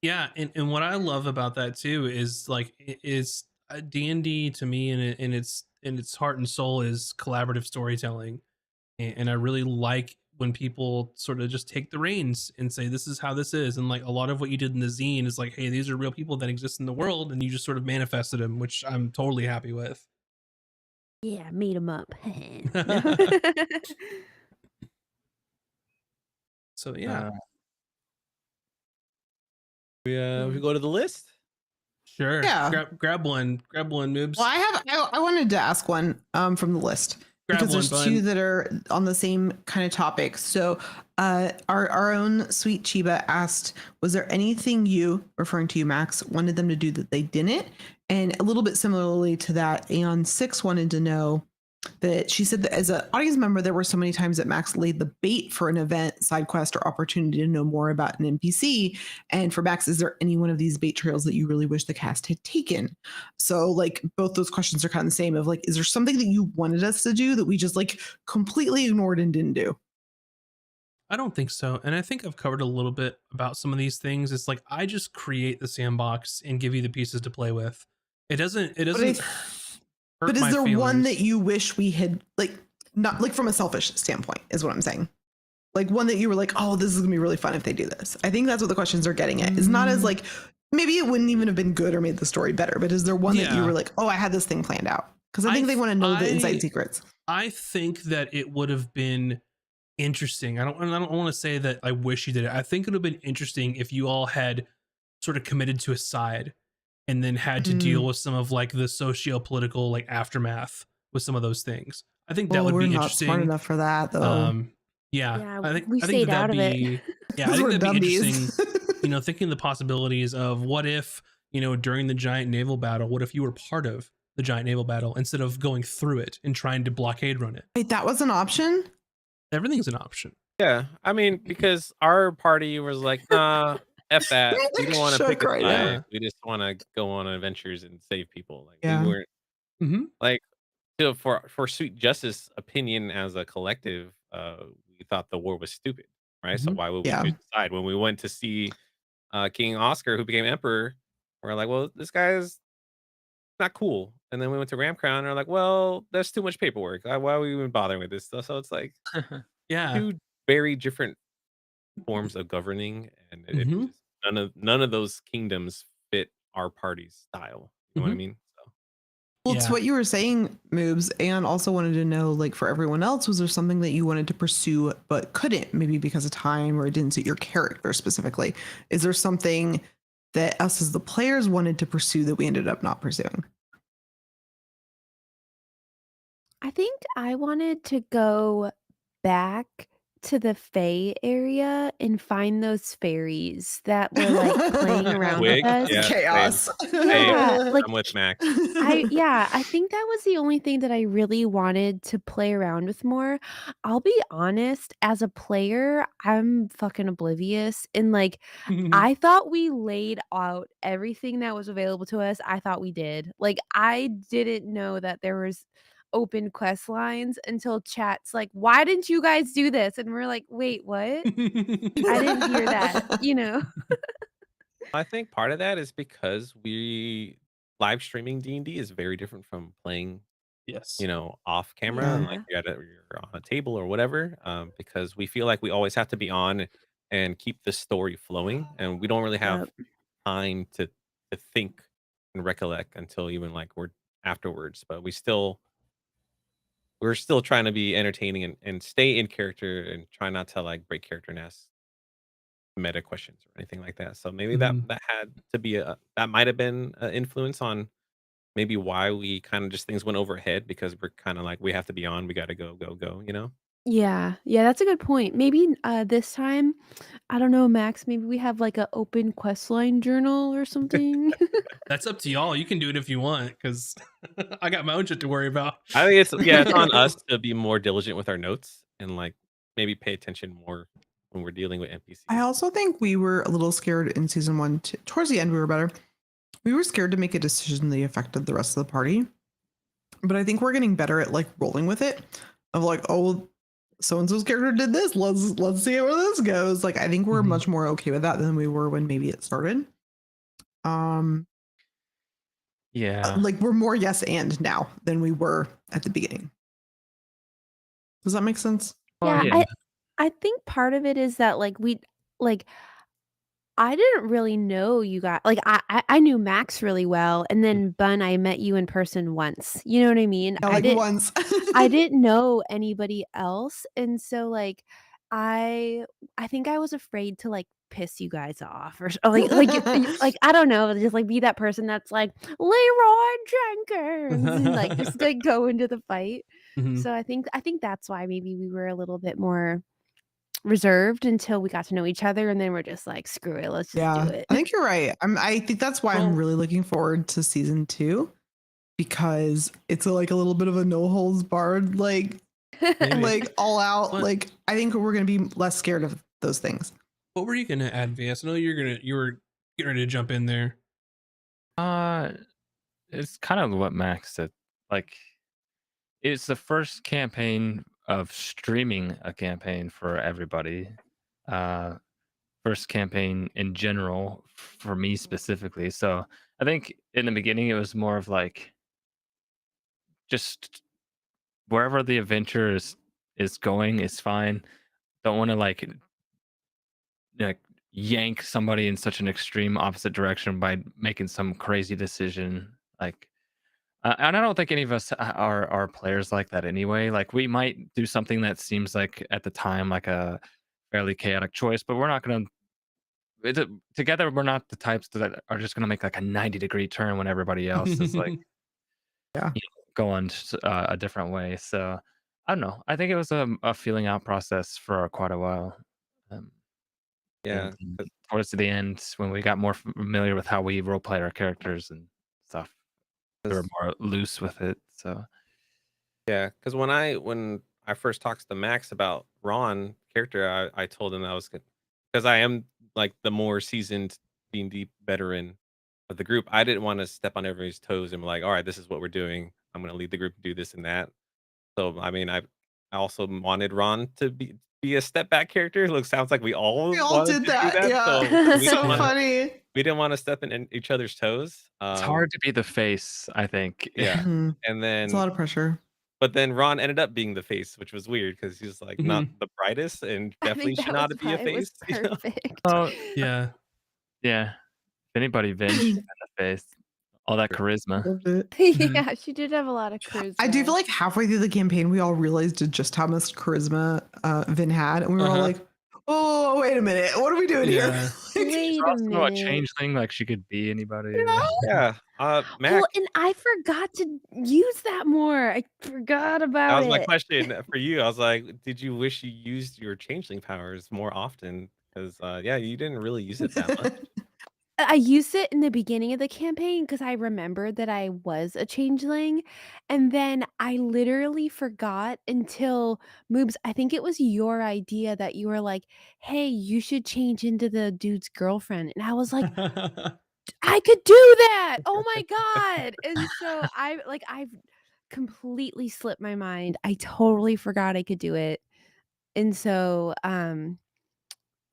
Yeah, and what I love about that too is like is D&D to me in its heart and soul is collaborative storytelling. And I really like when people sort of just take the reins and say this is how this is, and like a lot of what you did in the zine is like, hey, these are real people that exist in the world, and you just sort of manifested them, which I'm totally happy with. Yeah, made them up. So yeah, We go to the list. sure. Yeah. Grab one, Moobs. Well, I wanted to ask one from the list Grab because one, there's two bud. that are on the same kind of topic. So our own sweet Chiba asked, was there anything you, referring to you, Max, wanted them to do that they didn't? And a little bit similarly to that, Aeon6 wanted to know that she said that as an audience member, there were so many times that Max laid the bait for an event, side quest, or opportunity to know more about an NPC. And for Max, is there any one of these bait trails that you really wish the cast had taken? So, like, both those questions are kind of the same. Of like, is there something that you wanted us to do that we just like completely ignored and didn't do? I don't think so. And I think I've covered a little bit about some of these things. It's like I just create the sandbox and give you the pieces to play with. It doesn't hurt But is my there one that feelings. you wish we had, like, not like from a selfish standpoint, is what I'm saying? Like one that you were like, oh, this is gonna be really fun if they do this. I think that's what the questions are getting at. It's not as like, maybe it wouldn't even have been good or made the story better, but is there one that you were like, oh, I had this thing planned out? Because I think they want to know the inside secrets. I think that it would have been interesting. I don't want to say that I wish you did it. I think it would have been interesting if you all had sort of committed to a side and then had to deal with some of like the socio-political like aftermath with some of those things. I think that would we're be not interesting. smart enough for that though. Yeah, I think we stayed out of it. Yeah, I think We're that'd be dummies. interesting. Thinking the possibilities of what if, during the giant naval battle, what if you were part of the giant naval battle instead of going through it and trying to blockade run it? Wait, that was an option? Everything's an option. Yeah, I mean, because our party was like, nah, F that. We don't want to pick a Shook right side. now. We just want to go on adventures and save people. Like Yeah. we weren't Mm-hmm. like for Sweet Justice opinion as a collective, we thought the war was stupid, right? So Mhm. why would we Yeah. choose a side when we went to see King Oscar, who became emperor? We're like, well, this guy's not cool. And then we went to Ramcrown and we're like, well, there's too much paperwork. Why are we even bothering with this stuff? So it's like Yeah. two very different forms of governing, and it Mhm. just none of those kingdoms fit our party's style. You know what I Mhm. mean? So Well, Yeah. it's what you were saying, Moobs, and also wanted to know, like, for everyone else, was there something that you wanted to pursue but couldn't, maybe because of time or it didn't suit your character specifically? Is there something that us as the players wanted to pursue that we ended up not pursuing? I think I wanted to go back to the Fae area and find those fairies that were like playing around with Twig, us. yeah, Chaos. Yeah, like I'm with Max. I think that was the only thing that I really wanted to play around with more. I'll be honest, as a player, I'm fucking oblivious and like I thought we laid out everything that was available to us. I thought we did. Like I didn't know that there was open quest lines until chat's like, "Why didn't you guys do this?" And we're like, "Wait, what? I didn't hear that." You know? I think part of that is because we live streaming D&D is very different from playing, Yes. off camera and like Yeah. you're on a table or whatever. Because we feel like we always have to be on and keep the story flowing, and we don't really have Yep. time to think and recollect until even like we're afterwards. But we're still trying to be entertaining and stay in character and try not to like break character and ask meta questions or anything like that. So maybe Mhm. that had to be that might have been an influence on maybe why we kind of just things went overhead, because we're kind of like we have to be on, we got to go. Yeah. Yeah, that's a good point. Maybe, this time, I don't know, Max, maybe we have, like, a open questline journal or something? That's up to y'all. You can do it if you want, because I got my own shit to worry about. I think it's on us to be more diligent with our notes and like maybe pay attention more when we're dealing with NPCs. I also think we were a little scared in season 1. Towards the end, we were better. We were scared to make a decision that affected the rest of the party. But I think we're getting better at like rolling with it. Of like, oh, so and so's character did this. Let's see where this goes. Like, I think we're much more okay with that than we were when maybe it started. Yeah. Like we're more yes and now than we were at the beginning. Does that make sense? Well, Yeah, I think part of it is that like I didn't really know you got like I knew Max really well, and then Bun, I met you in person once. You know what I mean? Yeah, like once. I didn't know anybody else, and so like I think I was afraid to like piss you guys off or like I don't know, just like be that person that's like Leroy Jenkins and like just like go into the fight. So I think that's why maybe we were a little bit more reserved until we got to know each other, and then we're just like, screw it, let's just do it. I think you're right. I think that's why I'm really looking forward to season 2, because it's like a little bit of a no holds barred, like like all out. Like I think we're gonna be less scared of those things. What were you gonna add, VS? I know you were getting ready to jump in there. It's kind of what Max said. Like, it's the first campaign of streaming a campaign for everybody. First campaign in general for me specifically. So I think in the beginning it was more of like just wherever the adventure is going is fine. Don't want to like yank somebody in such an extreme opposite direction by making some crazy decision. Like, and I don't think any of us are players like that anyway. Like, we might do something that seems like at the time like a fairly chaotic choice, but we're not going to. Together, we're not the types that are just going to make like a 90-degree turn when everybody else is like, going a different way. So I don't know. I think it was a feeling out process for quite a while. Yeah. And towards the end, when we got more familiar with how we role play our characters and stuff, we were more loose with it. So Yeah, because when I first talked to Max about Ron character, I told him I was good because I am like the more seasoned D&D veteran of the group. I didn't want to step on everybody's toes and be like, all right, this is what we're doing. I'm going to lead the group and do this and that. So I mean, I also wanted Ron to be a step back character. Look, sounds like we all wanted did to that. do that. Yeah, So it's we so didn't wanna, funny. we didn't want to step in each other's toes. it's hard to be the face, I think. Yeah, and It's then a lot of pressure. but then Ron ended up being the face, which was weird because he's like not the brightest and I definitely think should that not was be a why it was face. You know? perfect. Oh, Yeah. yeah. If anybody Vin in the face, all that charisma. Loved it. Yeah, she did have a lot of charisma. I do feel like halfway through the campaign, we all realized just how much charisma Vin had, and we were all like, "Oh, wait a minute, what are we doing here?" Yeah. Wait She's a also a minute. changeling, like she could be anybody. Yeah, Mac. Well, and I forgot to use that more. I forgot That about was my it. question for you. I was like, did you wish you used your changeling powers more often? Because yeah, you didn't really use it that much. I used it in the beginning of the campaign because I remembered that I was a changeling, and then I literally forgot until Moobs, I think it was your idea that you were like, "Hey, you should change into the dude's girlfriend," and I was like, "I could do that! Oh my god!" And so I've completely slipped my mind. I totally forgot I could do it, and so,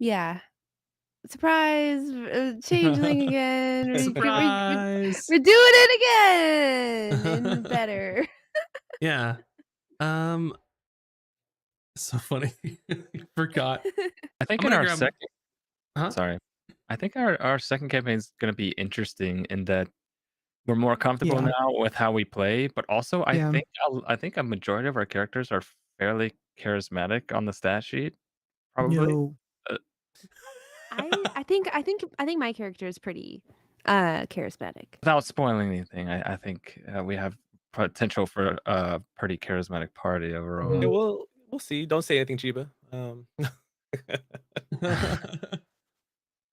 yeah. Surprise! Changeling again. Surprise. We're doing it again and better. Yeah. So funny. Forgot. I think I'm in gonna our grab- second, Huh? sorry, I think our second campaign is going to be interesting in that we're more comfortable Yeah. now with how we play, but also Yeah. I think a majority of our characters are fairly charismatic on the stat sheet. Probably. No. I think my character is pretty charismatic. Without spoiling anything, I think we have potential for a pretty charismatic party overall. Yeah, we'll see. Don't say anything, Chiba. I'm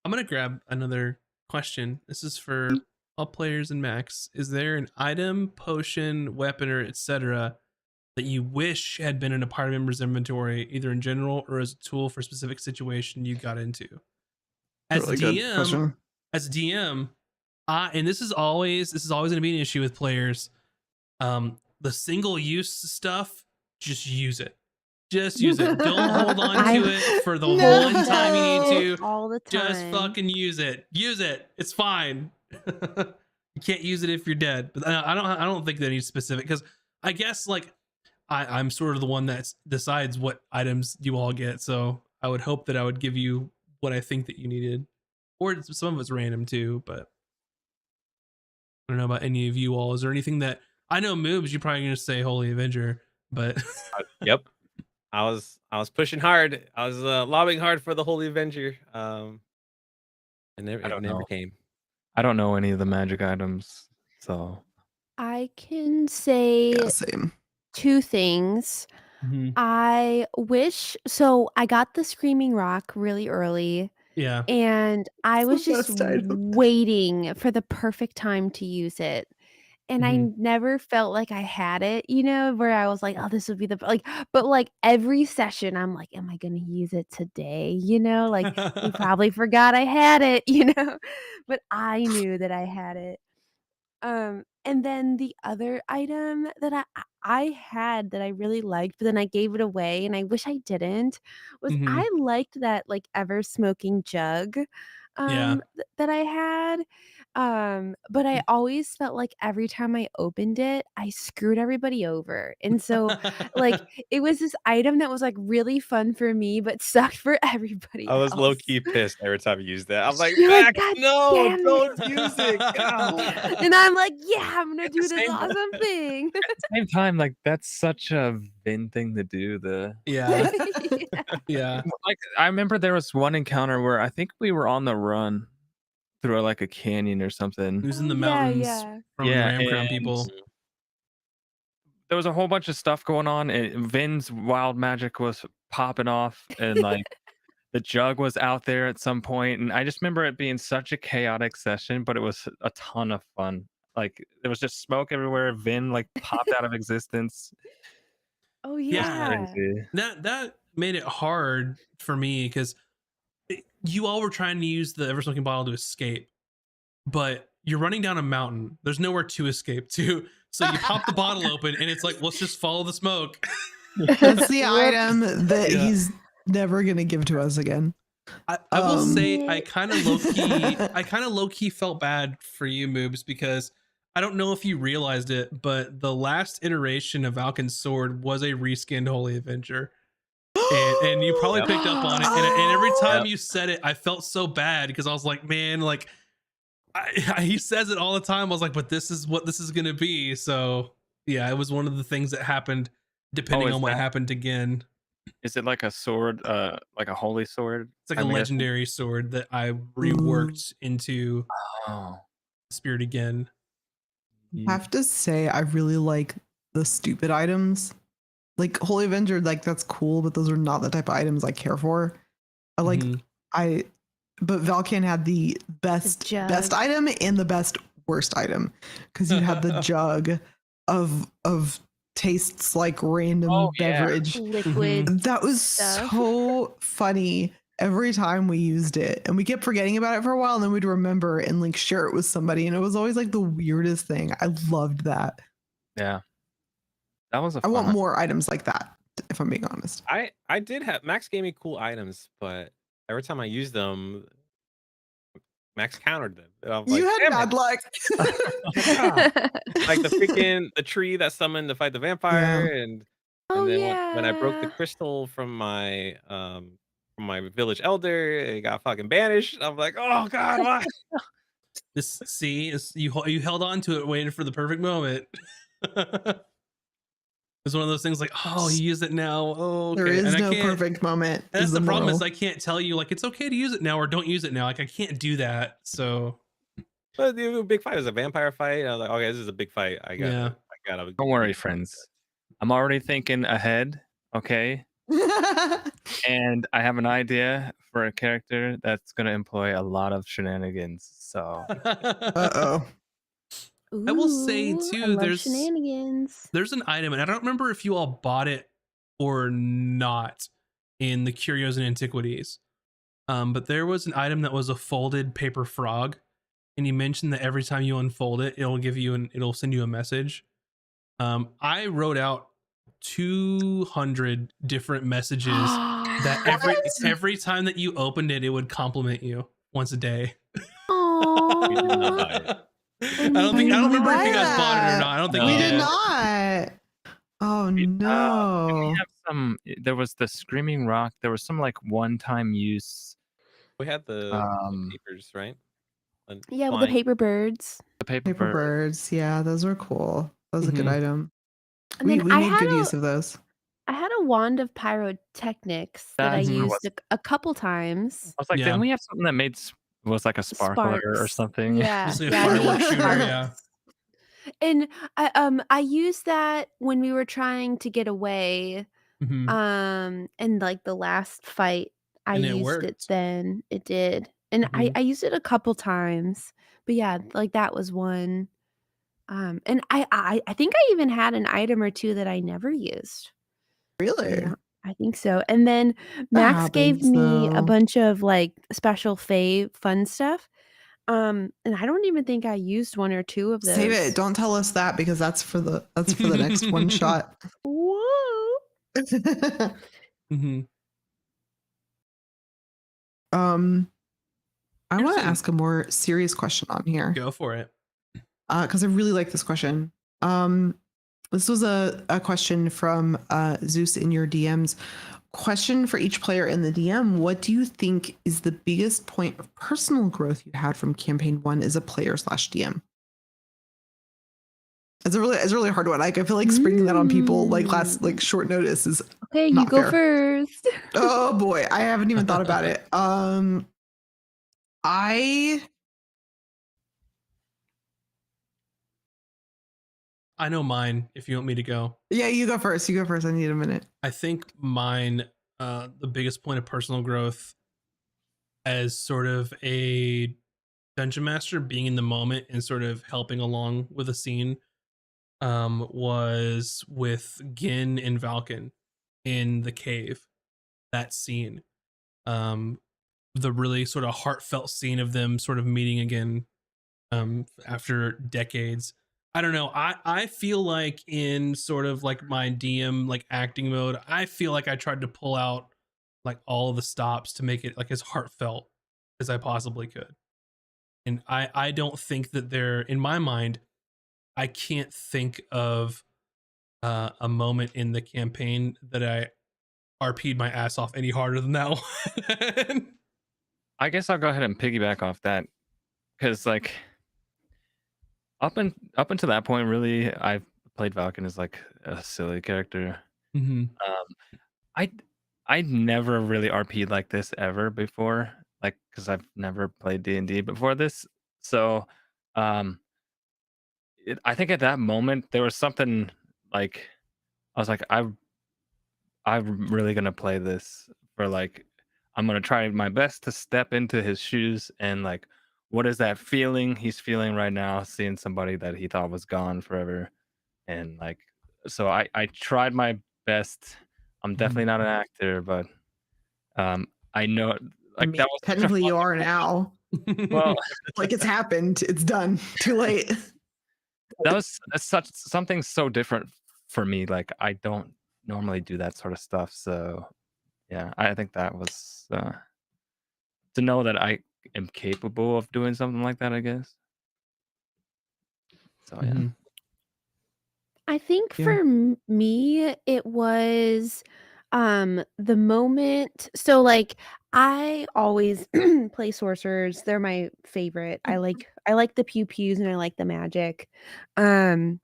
gonna grab another question. This is for all players and Max. Is there an item, potion, weapon, or etc. that you wish had been in a party member's inventory, either in general or as a tool for a specific situation you got into? As Really good DM, question. as DM, and this is always going to be an issue with players. The single use stuff, just use it. Just use it. Don't hold on to it for the No. one time you need to. all the time. Just fucking use it. Use it. It's fine. You can't use it if you're dead. But I don't think they need specific, because I guess like I'm sort of the one that decides what items you all get. So I would hope that I would give you what I think that you needed, or some of it's random too. But I don't know about any of you all. Is there anything that I know moves? You're probably gonna say Holy Avenger, but Yep. I was pushing hard. I was lobbying hard for the Holy Avenger. And it don't never know. came. I don't know any of the magic items, so I can say Yeah, same. 2 things. I wish so I got the Screaming Rock really early, yeah. and I It's was the just best item. waiting for the perfect time to use it. And I Mhm. never felt like I had it, where I was like, "Oh, this would be the" like, but, like, every session, I'm like, "Am I gonna use it today?" Like, they probably forgot I had it, But I knew that I had it. And then the other item that I had that I really liked, but then I gave it away, and I wish I didn't, was Mhm. I liked that, like, ever smoking jug, Yeah. that I had, but I always felt like every time I opened it, I screwed everybody over, and so, like, it was this item that was, like, really fun for me, but sucked for everybody I was low else. key pissed every time you used that. I'm like, You're like, Max, "God no, damn don't it." use it. God. And I'm like, "Yeah, I'm gonna At the do this same awesome thing." at the same time, like that's such a Vin thing to do. Yeah. Yeah. Yeah. Like I remember there was one encounter where I think we were on the run through like a canyon or something. Who's in Oh, the yeah, mountains yeah. from the Yeah, Ram Crown and people? there was a whole bunch of stuff going on, and Vin's wild magic was popping off, and like the jug was out there at some point, and I just remember it being such a chaotic session, but it was a ton of fun. Like there was just smoke everywhere. Vin like popped out of existence. Oh, It was Yeah. yeah. crazy. That made it hard for me because you all were trying to use the ever smoking bottle to escape, but you're running down a mountain. There's nowhere to escape to. So you pop the bottle open and it's like, let's just follow the smoke. That's the Whoops. item that Yeah. he's never gonna give to us again. I will say Dang I it. kind of low key felt bad for you, Moobs, because I don't know if you realized it, but the last iteration of Valken's sword was a reskinned Holy Avenger. And you probably Yep. picked up on it. And every time Yep. you said it, I felt so bad because I was like, man, like he says it all the time. I was like, but this is what this is gonna be. So yeah, it was one of the things that happened depending is on what that happened again. is it like a sword, like a holy sword? It's like a I'm guessing? legendary sword that I Ooh. reworked into Oh. Spirit again. I have to say, I really like the stupid items. Like Holy Avenger, like that's cool, but those are not the type of items I care for. I like Mhm. but Valkan had the best jug. item and the best worst item because you had the jug of tastes like random Oh, yeah. beverage. Liquid That was stuff. so funny every time we used it, and we kept forgetting about it for a while, and then we'd remember and like share it with somebody, and it was always like the weirdest thing. I loved that. Yeah. That was a I want fun more items like that, if I'm being honest. I did have Max gave me cool items, but every time I used them, Max countered them. And I'm like, You had damn it. bad luck. God. Like the tree that summoned to fight the vampire, and Oh, then when I broke the yeah. crystal from my village elder, it got fucking banished. I'm like, oh god, why? This see is you held on to it, waiting for the perfect moment. It's one of those things like, oh, you use it now. Oh, okay. There is And I no can't. perfect moment. And that's Is the the problem is moral. I can't tell you like it's okay to use it now or don't use it now. Like I can't do that. So But the big fight was a vampire fight. I was like, okay, this is a big fight. I yeah. gotta. Don't worry, friends. I'm already thinking ahead, okay? And I have an idea for a character that's going to employ a lot of shenanigans. So, Uh-oh. I will say Ooh, I too, love shenanigans. there's an item, and I don't remember if you all bought it or not in the Curios and Antiquities. But there was an item that was a folded paper frog, and you mentioned that every time you unfold it, it'll send you a message. I wrote out 200 different messages that every time that you opened it, it would compliment you once a day. We did not buy it. I I don't need remember to if you guys buy bought it or that. not. I don't think We you did did. not. Oh Did we no. have some? There was the Screaming Rock. There was some like one-time use. We had the Um, papers, right? And Yeah, with the flying. paper birds. the paper Paper bird. birds. Yeah, those were cool. That was a good Mhm. item. And We then we made good use of those. I had a wand of pyrotechnics that I That's what it used was. a couple times. I was like, Yeah. didn't we have something that was like a sparkler or Sparks. something? Yeah, Just like a yeah, I made fireworks shooter, sparks. yeah. And I used that when we were trying to get away. Mhm. And like the last fight, I And it used it worked. then. It did. And Mhm. I used it a couple times. But yeah, like that was one. And I think I even had an item or two that I never used. So Really? yeah, I think so. And then That Max gave happens me a though. bunch of like special fun stuff. And I don't even think I used one or two of Save it. those. Don't tell us that because that's for the next one shot. Whoa. Mhm. I want to Interesting. ask a more serious question on here. Go for it. Because I really like this question. This was a question from Zeus in your DMs. Question for each player in the DM: what do you think is the biggest point of personal growth you had from campaign 1 as a player / DM? It's a really hard one. Like I feel like springing that on people like short notice is Okay, you not go fair. first. Oh boy, I haven't even thought about it. I know mine if you want me to go. Yeah, you go first. You go first. I need a minute. I think mine, the biggest point of personal growth as sort of a dungeon master, being in the moment and sort of helping along with a scene, was with Gin and Valken in the cave. That scene, um, the really sort of heartfelt scene of them sort of meeting again, after decades. I don't know. I feel like in sort of like my DM like acting mode, I feel like I tried to pull out like all of the stops to make it like as heartfelt as I possibly could. And I don't think that there, in my mind, I can't think of a moment in the campaign that I RP'd my ass off any harder than that one. I guess I'll go ahead and piggyback off that because like up until that point, really, I've played Valken as like a silly character. Mm-hmm. I I never really RP'd like this ever before, like because I've never played D&D before this. So, um, I think at that moment there was something like I was like I'm really gonna play this for like I'm gonna try my best to step into his shoes and like what is that feeling he's feeling right now, seeing somebody that he thought was gone forever, and like so I tried my best. I'm definitely not an actor, but I know I like mean, that was such a technically you fucking are now. well Like it's happened. It's done. Too late. that was such something so different for me. Like I don't normally do that sort of stuff, so yeah, I think that was to know that I am capable of doing something like that, I guess. So yeah. Mhm. I think Yeah. for me, it was the moment. So like I always play sorcerers. They're my favorite. I like the pew pews and I like the magic. Um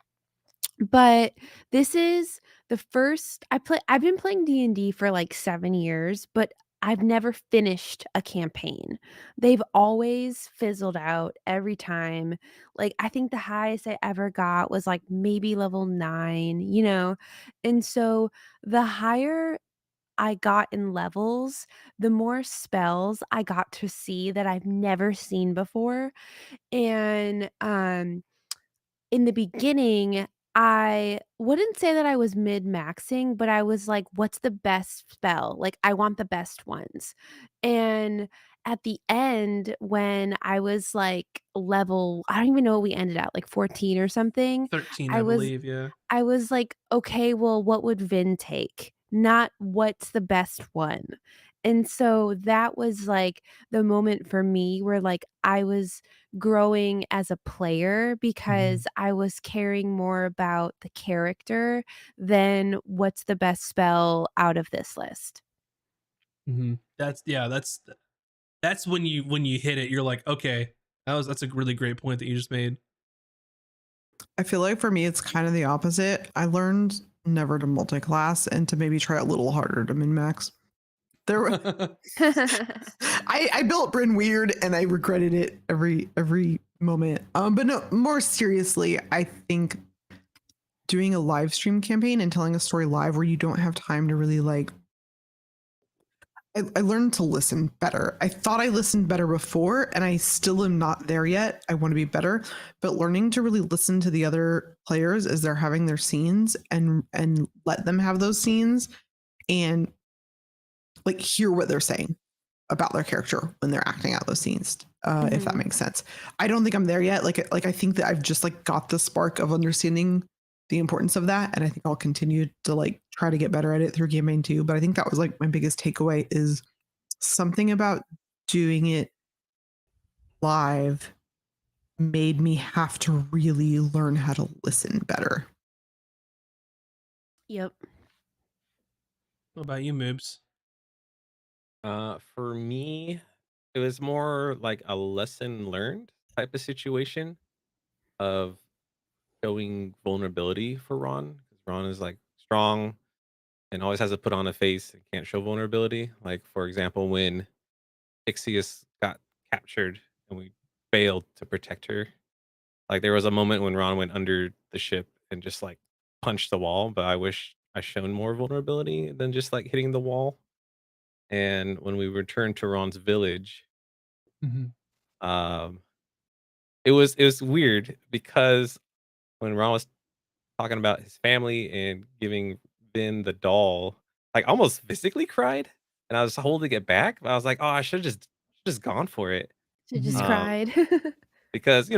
but this is the first I've been playing D&D for like 7 years, but I've never finished a campaign. They've always fizzled out every time. Like I think the highest I ever got was like maybe level 9, you know. And so the higher I got in levels, the more spells I got to see that I've never seen before. And in the beginning, I wouldn't say that I was mid-maxing, but I was like, "What's the best spell?" Like, I want the best ones. And at the end, when I was, like, level I don't even know what we ended at, like 14 or something, 13, I I was believe. Yeah. I was like, "Okay, well, what would Vin take? Not what's the best one." And so that was, like, the moment for me where, like, I was growing as a player because I was caring more about the character than what's the best spell out of this list. That's yeah. That's when you hit it. You're like, okay, that's a really great point that you just made. I feel like for me, it's kind of the opposite. I learned never to multi-class and to maybe try a little harder to min-max. There were I built Bryn weird and I regretted it every moment. But no, more seriously, I think doing a live stream campaign and telling a story live where you don't have time to really like I learned to listen better. I thought I listened better before, and I still am not there yet. I want to be better, but learning to really listen to the other players as they're having their scenes and let them have those scenes and like hear what they're saying about their character when they're acting out those scenes. If that makes sense. I don't think I'm there yet. Like I think that I've just like got the spark of understanding the importance of that, and I think I'll continue to like try to get better at it through campaign 2. But I think that was like my biggest takeaway is something about doing it live made me have to really learn how to listen better. Yep. What about you, Moobs? For me, it was more like a lesson learned type of situation of showing vulnerability for Ron, because Ron is like strong and always has to put on a face and can't show vulnerability. Like for example, when Ixius got captured and we failed to protect her. Like there was a moment when Ron went under the ship and just like punched the wall, but I wish I shown more vulnerability than just like hitting the wall. And when we returned to Ron's village, um, it was weird because when Ron was talking about his family and giving Vin the doll, like almost physically cried, and I was holding it back. But I was like, oh, I should just gone for it. She just Um, cried. because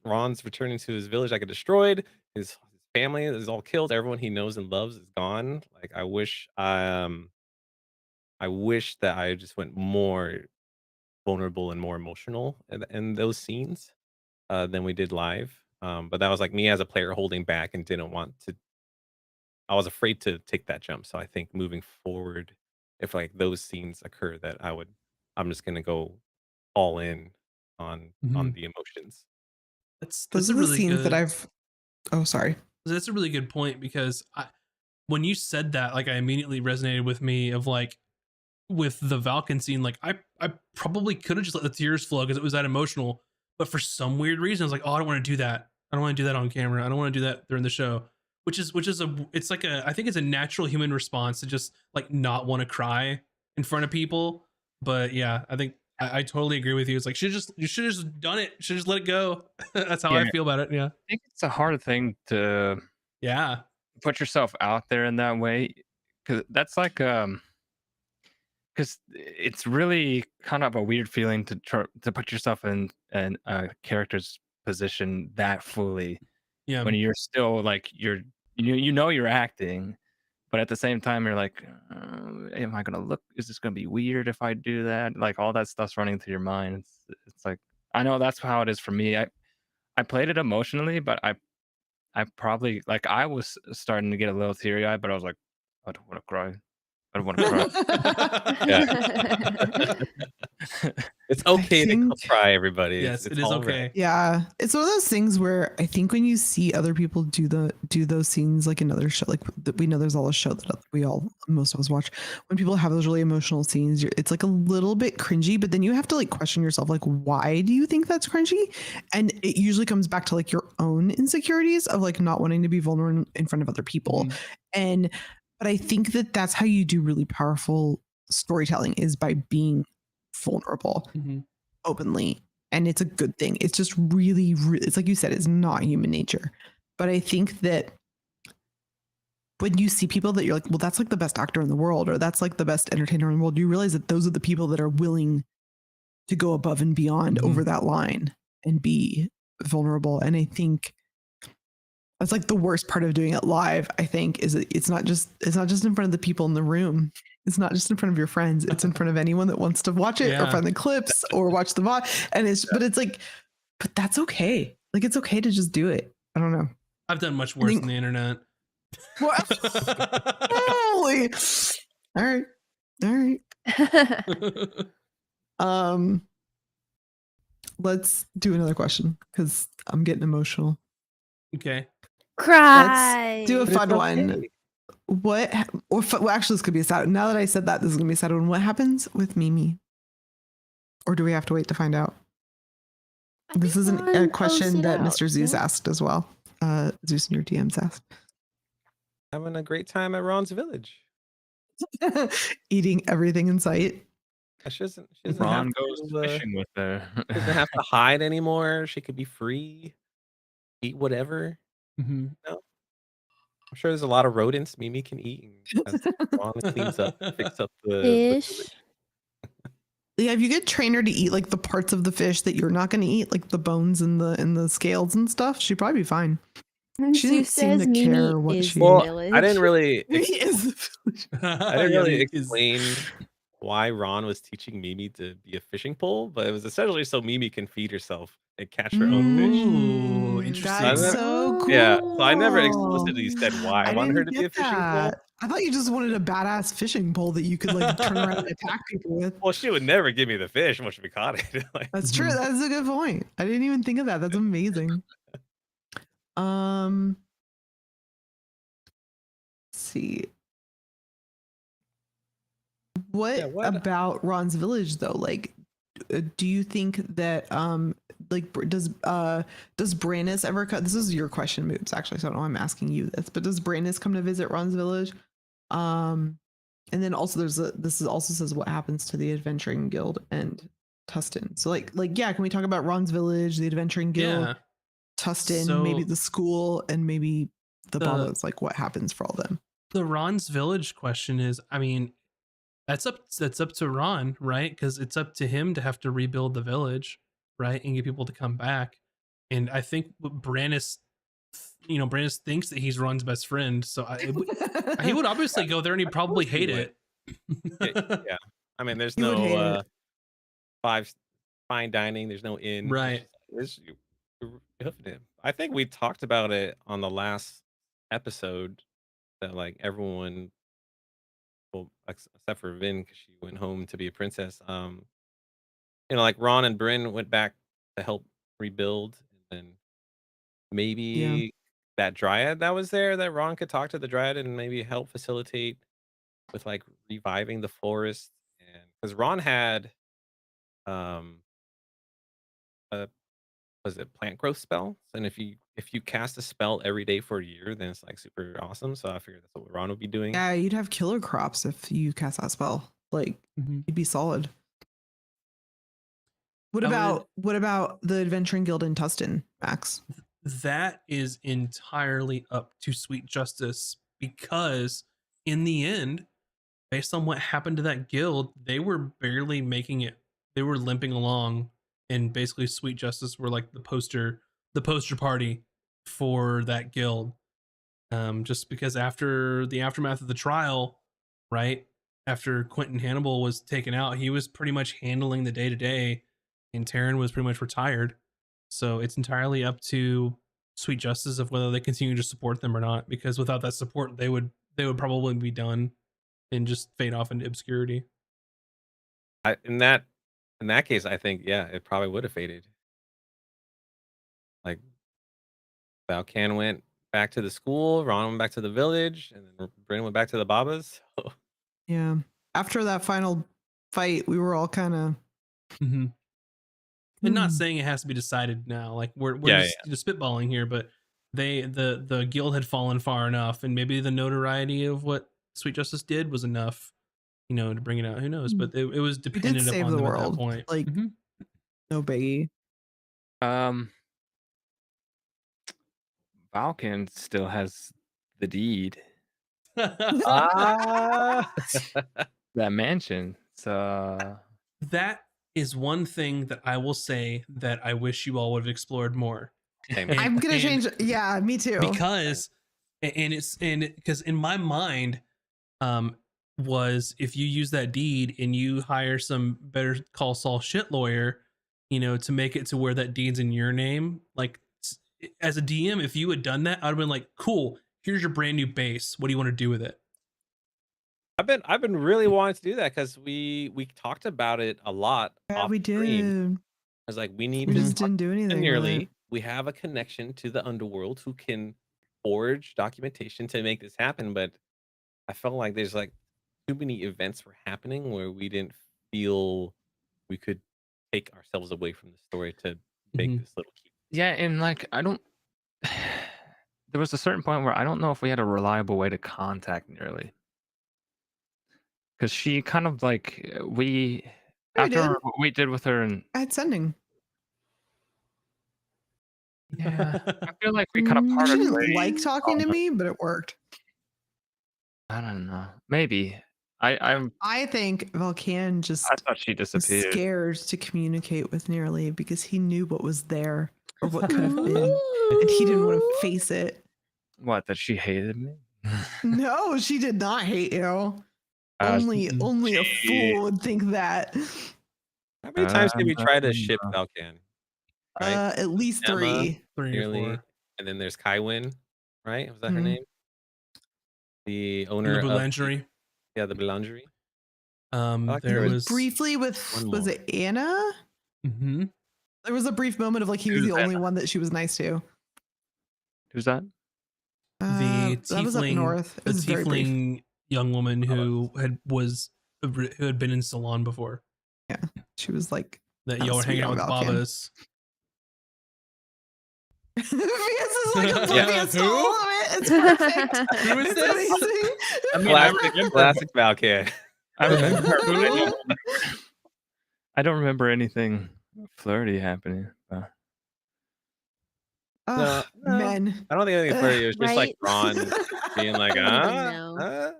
Ron's returning to his village, like destroyed. His family is all killed. Everyone he knows and loves is gone. Like I wish that I just went more vulnerable and more emotional in those scenes than we did live. But that was like me as a player holding back and didn't want to. I was afraid to take that jump. So I think moving forward, if like those scenes occur, that I'm just gonna go all in on the emotions. That's Those that's are a the really scenes that good I've sorry. that's a really good point because when you said that, like I immediately resonated with me of like with the Valken scene, like I probably could have just let the tears flow because it was that emotional, but for some weird reason, I was like, oh, I don't want to do that. I don't want to do that on camera. I don't want to do that during the show. Which is it's like I think it's a natural human response to just like not want to cry in front of people. But yeah, I think I totally agree with you. It's like you should have just done it. Should just let it go. That's how Yeah, I feel about it. Yeah. I think it's a hard thing to Yeah. put yourself out there in that way, because that's like because it's really kind of a weird feeling to try to put yourself in a character's position that fully Yeah. when you're still like you know you're acting, but at the same time you're like, am I gonna look? Is this gonna be weird if I do that? Like all that stuff's running through your mind. It's like I know that's how it is for me. I played it emotionally, but I probably like I was starting to get a little teary eyed, but I was like, I don't want to cry. I don't want to cry. Yeah. It's I okay to think cry, everybody. Yes, It's it is all right. okay. yeah, it's one of those things where I think when you see other people do those scenes like another show, like we know there's all a show that most of us watch. When people have those really emotional scenes, it's like a little bit cringy, but then you have to like question yourself, like, why do you think that's cringy? And it usually comes back to like your own insecurities of like not wanting to be vulnerable in front of other people. And but I think that that's how you do really powerful storytelling is by being vulnerable openly and it's a good thing. It's just really, it's like you said, it's not human nature. But I think that when you see people that you're like, well, that's like the best actor in the world, or that's like the best entertainer in the world, you realize that those are the people that are willing to go above and beyond over that line and be vulnerable. And I think that's like the worst part of doing it live, I think, is that it's not just in front of the people in the room. It's not just in front of your friends. It's in front of anyone that wants to watch it or find the clips or watch the VOD. And but that's okay. Like, it's okay to just do it. I don't know. I've done much worse on the internet. Holy. All right. Let's do another question because I'm getting emotional. Okay. Cry. Let's do a fun one. Well, actually, this could be a sad. Now that I said that, this is gonna be a sad one. What happens with Mimi? Or do we have to wait to find out? This is a question that Mr. Zeus asked as well. Zeus in your DMs asked. Having a great time at Ron's village. Eating everything in sight. She doesn't Ron have goes to, fishing with her. doesn't have to hide anymore. She could be free, eat whatever. Mm-hmm. No. I'm sure there's a lot of rodents Mimi can eat, and Ron cleans up, fix up the Fish. Yeah, if you get trainer to eat like the parts of the fish that you're not going to eat, like the bones and the scales and stuff, she'd probably be fine. She didn't seem to care what she ate. I didn't really. He is I didn't really explain why Ron was teaching Mimi to be a fishing pole, but it was essentially so Mimi can feed herself and catch her own fish. Ooh, interesting. That's so cool. Yeah, so I never explicitly said why I wanted her to be a fishing pole. I thought you just wanted a badass fishing pole that you could like turn around and attack people with. Well, she would never give me the fish once we caught it. Like, That's true. That's a good point. I didn't even think of that. That's amazing. Let's see. What about Ron's village though? Like, do you think that like does Brandis ever come? This is your question, Moobs, actually, so I don't know why I'm asking you this, but does Brandis come to visit Ron's village? And then also this also says what happens to the Adventuring Guild and Tustin. So like yeah, can we talk about Ron's village, the Adventuring Guild, Tustin, maybe the school, and maybe the Babas, like what happens for all them? The Ron's village question is, I mean, that's up to Ron, right? Because it's up to him to have to rebuild the village, right, and get people to come back. And I think Brandis thinks that he's Ron's best friend, so he would obviously go there, and he'd probably hate it. Yeah, I mean, there's no fine dining. There's no inn. Right. I think we talked about it on the last episode that like everyone, well, except for Vin because she went home to be a princess. Like Ron and Bryn went back to help rebuild, and then maybe that dryad that was there, that Ron could talk to the dryad and maybe help facilitate with like reviving the forest. And because Ron had a was it plant growth spell, and if you cast a spell every day for a year, then it's like super awesome. So I figured that's what Ron would be doing. Yeah, you'd have killer crops if you cast that spell. Like you'd be solid. What about the Adventuring Guild in Tustin, Max? That is entirely up to Sweet Justice, because in the end, based on what happened to that guild, they were barely making it. They were limping along, and basically Sweet Justice were like the poster party for that guild. Just because after the aftermath of the trial, right, after Quentin Hannibal was taken out, he was pretty much handling the day-to-day, and Taryn was pretty much retired. So it's entirely up to Sweet Justice of whether they continue to support them or not, because without that support, they would probably be done and just fade off into obscurity. In that case, I think it probably would have faded. Like Valkan went back to the school, Ron went back to the village, and then Bryn went back to the Babas. Yeah. After that final fight, we were all kind of. And not saying it has to be decided now. Like we're just spitballing here, but the guild had fallen far enough, and maybe the notoriety of what Sweet Justice did was enough, to bring it out. Who knows? But it was dependent upon them at that point. Like no biggie. Um, Valken still has the deed, Ah, that mansion. So That is one thing that I will say that I wish you all would have explored more. same. And- I'm gonna and change. Yeah, me too. because because in my mind was if you use that deed and you hire some Better Call Saul shit lawyer, to make it to where that deed's in your name, like as a DM, if you had done that, I'd have been like, cool, here's your brand new base, what do you want to do with it? I've been really wanting to do that because we talked about it a lot Yeah, off we stream. did. I was like, we need We to just talk didn't do anything. with nearly. it. We have a connection to the underworld who can forge documentation to make this happen, but I felt like there's like too many events were happening where we didn't feel we could take ourselves away from the story to make Mhm. this little key. yeah, and like I don't. There was a certain point where I don't know if we had a reliable way to contact Nearly, because she kind of like we Yeah, we after did. what we did with her, and I had sending. yeah, I feel like we kind of She parted didn't ways. like talking to me, but it worked. I don't know. Maybe I I think Volcan just thought she was disappeared. scared to communicate with Nearly because he knew what was there or what could have been, and he didn't want to face it. What, that she hated me? No, she did not hate you. Only a fool would think that. How many times have you tried to ship Falcon? Right? At least Emma, 3. 3 or Nearly, 4. and then there's Kaiwin, right? Was that her Mhm. name? The And owner the of boulangerie. the boulangerie. There there was Briefly with one was more. it Anna? Mhm. There was a brief moment of like he was Who's the only one that she was nice to. Who's that? The That was up tiefling, north. It the was very brief. tiefling young woman who had been in Salon before. She was like That Oh, y'all were sweet hanging out with on Valken. Babas. Vias is like Yeah, oblivious to who? all of it. It's perfect. Who is It's this? amazing. I mean, Classic Valkyrie. I remember her, but I don't remember anything flirty happening. Ugh, No. men. I don't think anything flirty. It was just like Right? Ron being like, I don't even know.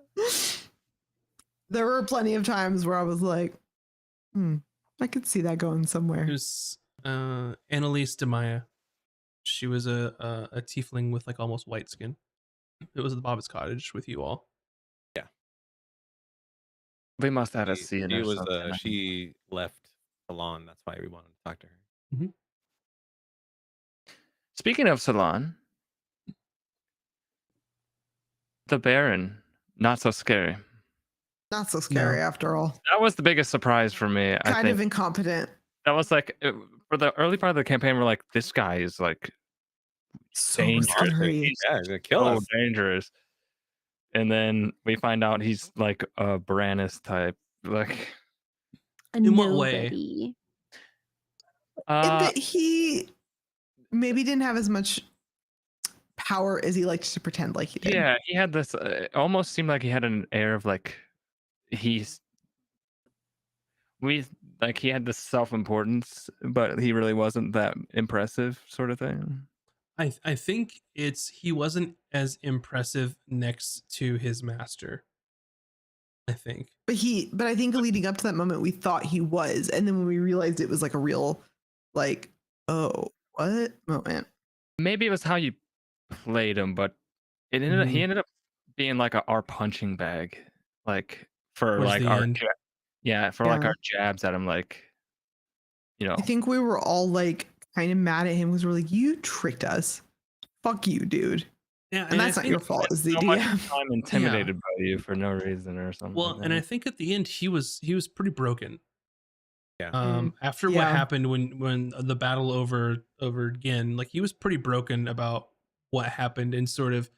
There were plenty of times where I was like, I could see that going somewhere. It was Annalise Demaya. She was a tiefling with like almost white skin. It was at the Babas cottage with you all. We must have had a She, scene she or was something. she left Salon. That's why we wanted to talk to her. Speaking of Salon, the Baron, not so scary. Not so scary after all. That was the biggest surprise for me. I Kind think of incompetent. that was like for the early part of the campaign. We're like, this guy is like So dangerous. scary. He's Yeah, he's gonna kill so us. dangerous. And then we find out he's like a Brannis type. Like, In what way? Nobody. And that he maybe didn't have as much power as he liked to pretend like he did. yeah, he had this. It almost seemed like he had an air of like he had this self-importance, but he really wasn't that impressive, sort of thing. I think he wasn't as impressive next to his master. I think. But I think leading up to that moment, we thought he was, and then when we realized it was like a real, like, oh, what moment? Maybe it was how you played him, but he ended up being like our punching bag, like for Towards like the our end. like our jabs at him, like I think we were all like kind of mad at him because we're like, you tricked us. Fuck you, dude. Yeah, And that's not your fault as the so much DM. time intimidated by you for no reason or something. Well, like and I that. think at the end he was pretty broken. Yeah. After what happened when the battle over again, like he was pretty broken about what happened and sort of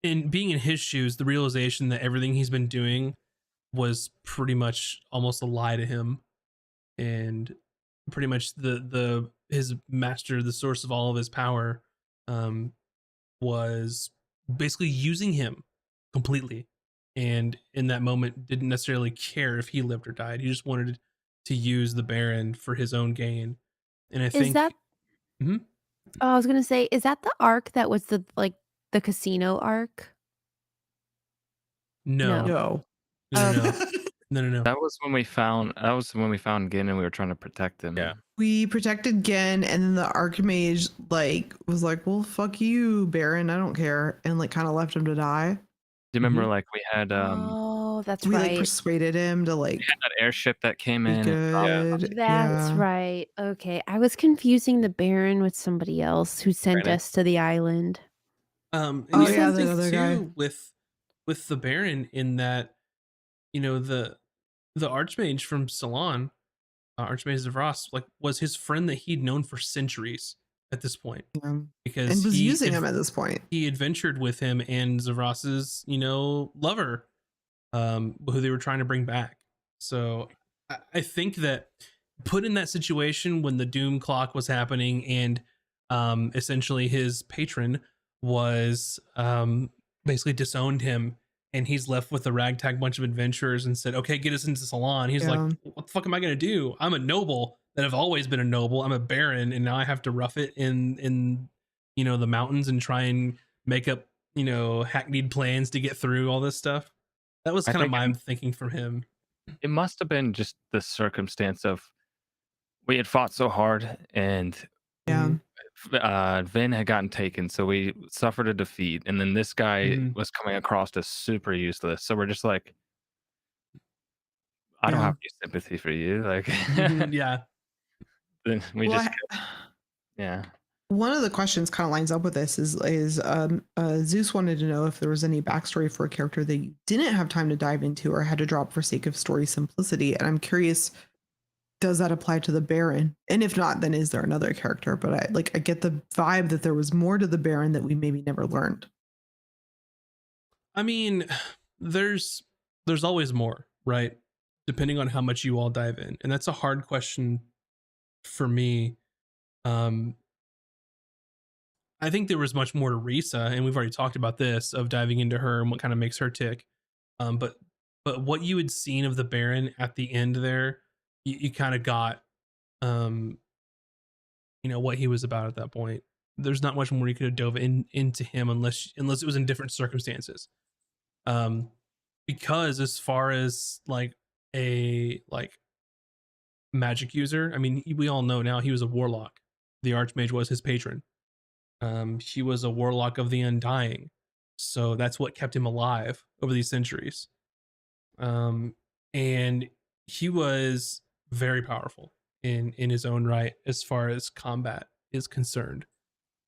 in being in his shoes, the realization that everything he's been doing was pretty much almost a lie to him, and pretty much his master, the source of all of his power, was basically using him completely, and in that moment didn't necessarily care if he lived or died. He just wanted to use the Baron for his own gain, And I Is think that Mhm. Oh, I was gonna say, is that the arc that was the casino arc? no. No. No. No, no, no. Okay. No, no, no. That was when we found Gin and we were trying to protect him. Yeah. We protected Gen, and then the Archmage was like, "Well, fuck you, Baron. I don't care," and like kind of left him to die. Do you remember Mhm. like we had Oh, that's We like right. persuaded him to like that airship that came be in and dropped Yeah. good. That's Yeah. right. Okay. I was confusing the Baron with somebody else who sent Brandon? us to the island. And Oh the yeah, other that thing other guy. too with the Baron in that, the Archmage from Salon, Archmage of Ross, like was his friend that he'd known for centuries at this point, Yeah. because And was using him at this point. he adventured with him and Zavrasa's, lover, who they were trying to bring back. So I think that put in that situation when the doom clock was happening and essentially his patron was basically disowned him, and he's left with a ragtag bunch of adventurers and said, okay, get us into Salon. He's like, Yeah. what the fuck am I going to do? I'm a noble that have always been a noble. I'm a baron, and now I have to rough it in the mountains and try and make up hackneyed plans to get through all this stuff. That was I kind of think my thinking from him. it must have been just the circumstance of we had fought so hard and Yeah. Vin had gotten taken, so we suffered a defeat, and then this guy Mhm. was coming across as super useless. So we're just like, I don't Yeah. have any sympathy for you. Like, Mhm, yeah. then we Well, just, yeah. one of the questions kind of lines up with this is Zeus wanted to know if there was any backstory for a character that you didn't have time to dive into or had to drop for sake of story simplicity. And I'm curious, does that apply to the Baron? And if not, then is there another character? But I get the vibe that there was more to the Baron that we maybe never learned. I mean, there's always more, right? Depending on how much you all dive in. And that's a hard question for me. I think there was much more to Risa, and we've already talked about this, of diving into her and what kind of makes her tick. But what you had seen of the Baron at the end there, you kind of got um what he was about at that point. There's not much more you could have dove into him unless it was in different circumstances. Um because as far as like a magic user, I mean, we all know now he was a warlock. The Archmage was his patron. He was a warlock of the Undying, so that's what kept him alive over these centuries. And he was very powerful in his own right as far as combat is concerned.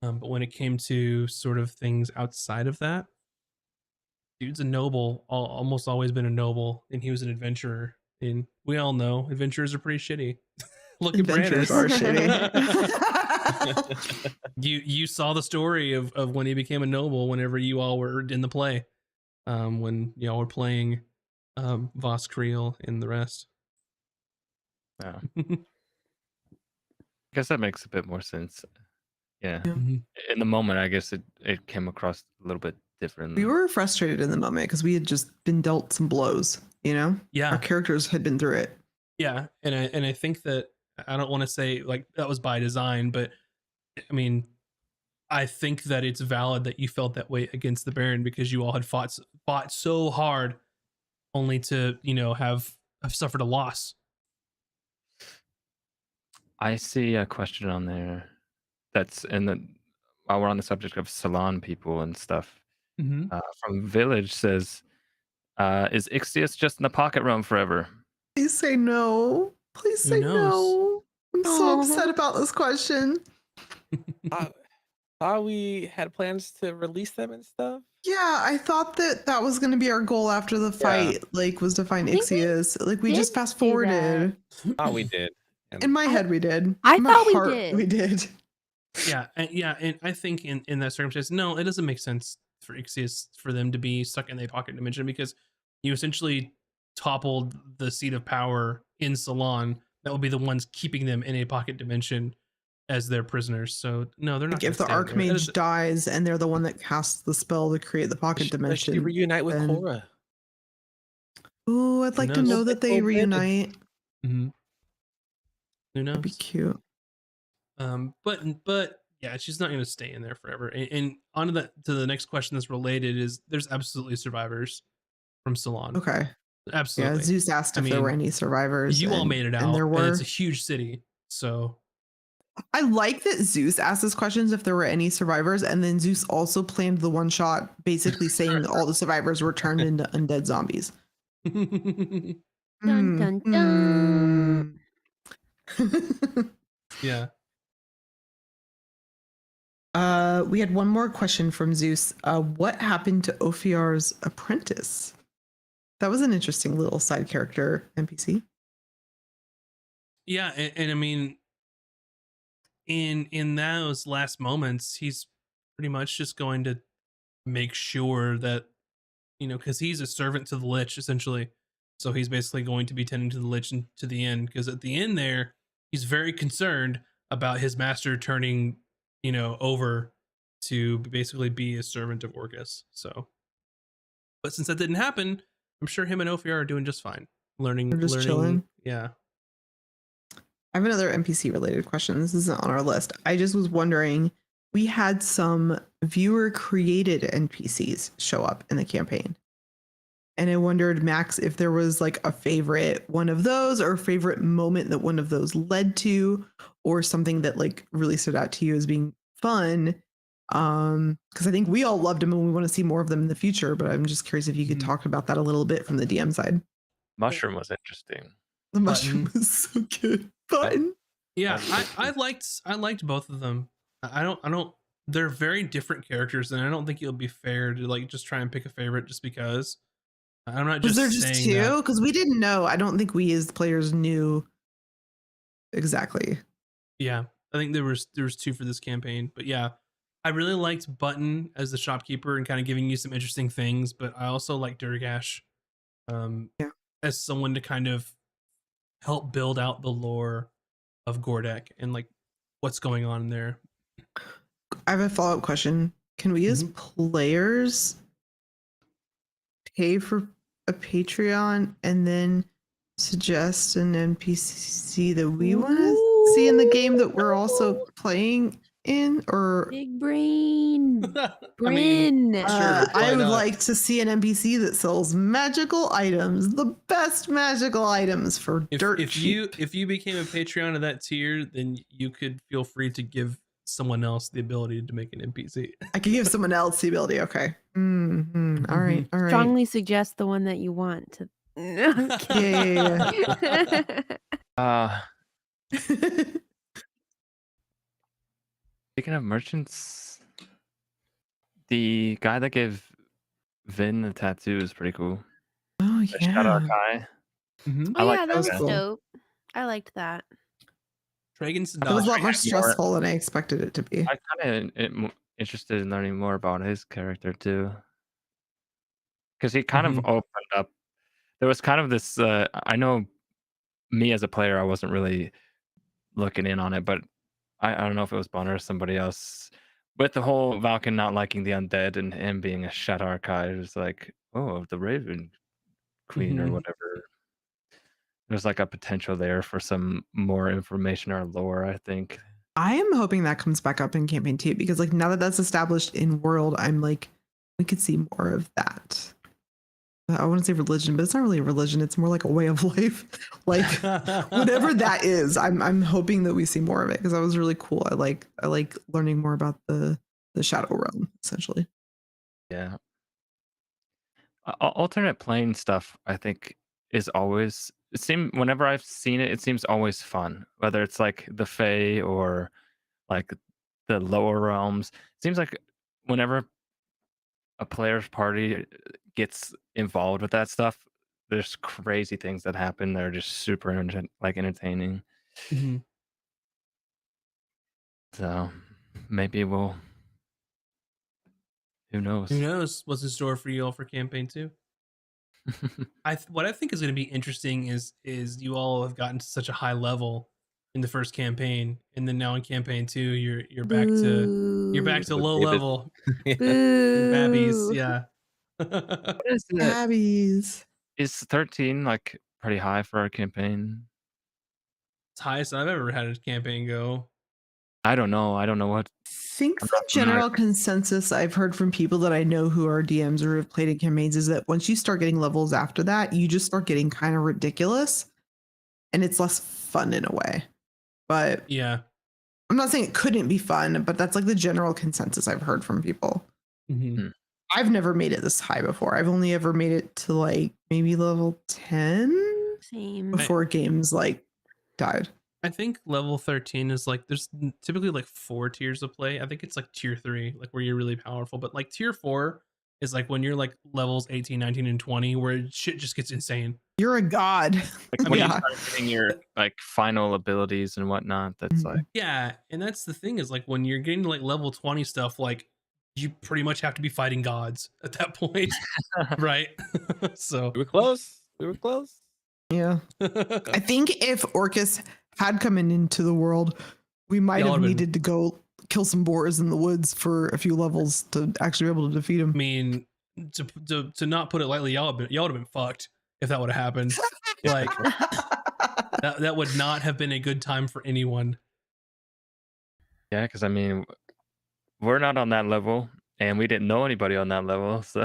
But when it came to sort of things outside of that, dude's a noble, almost always been a noble, and he was an adventurer. And we all know adventurers are pretty shitty. Look at Adventures Brandon. are shitty. You saw the story of when he became a noble whenever you all were in the play, when y'all were playing Voss Creel and the rest. I guess that makes a bit more sense. Yeah. Mhm. In the moment, I guess it came across a little bit different. We were frustrated in the moment because we had just been dealt some blows, Yeah. Our characters had been through it. Yeah, and I think that I don't want to say like that was by design, but I mean, I think that it's valid that you felt that way against the Baron because you all had fought so hard, only to have suffered a loss. I see a question on there that's while we're on the subject of salon people and stuff, Mm-hmm. From Village says, is Ixius just in the pocket realm forever? Please say no. Please Who say knows? no. I'm so Aw. upset about this question. I thought we had plans to release them and stuff. Yeah, I thought that was going to be our goal after the fight, was to find I think we Ixius. We just did fast do forwarded. Thought we did. And In my head, we did. I In my thought we heart, did. We did. Yeah, and I think in that circumstance, no, it doesn't make sense for Ixius for them to be stuck in the pocket dimension because you essentially toppled the seat of power in Salon. That will be the ones keeping them in a pocket dimension as their prisoners. So no, they're not. If the gonna stay there. Archmage dies and they're the one that casts the spell to create the pocket dimension, They reunite with then- Korra. Ooh, I'd like to knows? know that they Little bit. reunite. Mhm. Who knows? That'd be cute. But yeah, she's not going to stay in there forever. And on to the next question that's related is there's absolutely survivors from Salon. Okay. Yeah, Absolutely. Zeus asked I if there were mean, any survivors. you all made it and there out, and it's were. a huge city. So I like that Zeus asked us questions if there were any survivors, and then Zeus also planned the one shot, basically saying that all the survivors were turned into undead zombies. Dun dun dun. yeah. We had one more question from Zeus. What happened to Ophiar's apprentice? That was an interesting little side character NPC. Yeah, and I mean, in those last moments, he's pretty much just going to make sure that, because he's a servant to the Lich essentially. So he's basically going to be tending to the Lich to the end. Because at the end there, he's very concerned about his master turning, over to basically be a servant of Orcus. So, but since that didn't happen, I'm sure him and Ophiar are doing just fine. Learning, They're just chilling. Yeah. I have another NPC related question. This isn't on our list. I just was wondering, we had some viewer created NPCs show up in the campaign. And I wondered, Max, if there was like a favorite one of those or a favorite moment that one of those led to, or something that like really stood out to you as being fun. Because I think we all loved them and we want to see more of them in the future. But I'm just curious if you could talk about that a little bit from the DM side. Mushroom was interesting. The mushroom was so good. Button. Yeah, I liked both of them. I don't. They're very different characters, and I don't think it'll be fair to like just try and pick a favorite just because. I'm not just. Was there just two? Because we didn't know. I don't think we as players knew exactly. Yeah, I think there was two for this campaign, but yeah, I really liked Button as the shopkeeper and kind of giving you some interesting things, but I also like Durgash, as someone to kind of help build out the lore of Gordek and like what's going on there. I have a follow-up question. Can we as players pay for a Patreon and then suggest an NPC that we want to see in the game that we're also playing in? Or big brain? I mean, I would like to see an NPC that sells magical items, the best magical items for dirt cheap. If you became a Patreon of that tier, then you could feel free to give someone else the ability to make an NPC. I could give someone else the ability. Okay. All right. Strongly suggest the one that you want to. Speaking of merchants, the guy that gave Vin the tattoo is pretty cool. Oh yeah. Shadow Kai. Oh yeah, that was dope. I liked that. Dragon's It was a lot more stressful than I expected it to be. I kind of interested in learning more about his character too, because he kind of opened up. There was kind of this. I know, me as a player, I wasn't really looking in on it, but I don't know if it was Bonner or somebody else. With the whole Valken not liking the undead and him being a Shadow Kai, it was like, oh, the Raven Queen or whatever. There's like a potential there for some more information or lore, I think. I am hoping that comes back up in campaign 2 because like now that that's established in world, I'm like, we could see more of that. I want to say religion, but it's not really a religion. It's more like a way of life. Like whatever that is, I'm hoping that we see more of it because that was really cool. I like learning more about the Shadow Realm, essentially. Yeah. Alternate plane stuff, I think, is always whenever I've seen it, it seems always fun. Whether it's like the Fae or like the lower realms. It seems like whenever a player's party gets involved with that stuff, there's crazy things that happen. They're just super entertaining. So maybe we'll. Who knows? Who knows what's in store for you all for campaign 2? What I think is going to be interesting is you all have gotten to such a high level in the first campaign, and then now in campaign 2, you're back to low level. Babbies, yeah. What is it? Babbies. Is 13 like pretty high for our campaign? It's highest I've ever had a campaign go. I don't know. I don't know what. think I'm the not familiar. general consensus I've heard from people that I know who are DMs or have played in campaigns is that once you start getting levels after that, you just start getting kind of ridiculous and it's less fun in a way. But Yeah. I'm not saying it couldn't be fun, but that's like the general consensus I've heard from people. Mm-hmm. I've never made it this high before. I've only ever made it to like maybe level 10 Same. before games like died. I think level 13 is like there's typically like 4 tiers of play. I think it's like tier 3, like where you're really powerful. But like tier 4 is like when you're like levels 18, 19, and 20, where shit just gets insane. You're a god. Like when you Yeah. start getting your like final abilities and whatnot, that's like Yeah, and that's the thing is like when you're getting to like level 20 stuff, like you pretty much have to be fighting gods at that point, right? So We were close. We were close. Yeah. I think if Orcus had come into the world, we might Y'all have would've been- needed to go kill some boars in the woods for a few levels to actually be able to defeat him. I mean, to not put it lightly, y'all would have been fucked if that would have happened. Like that would not have been a good time for anyone. yeah, because I mean, we're not on that level, and we didn't know anybody on that level, so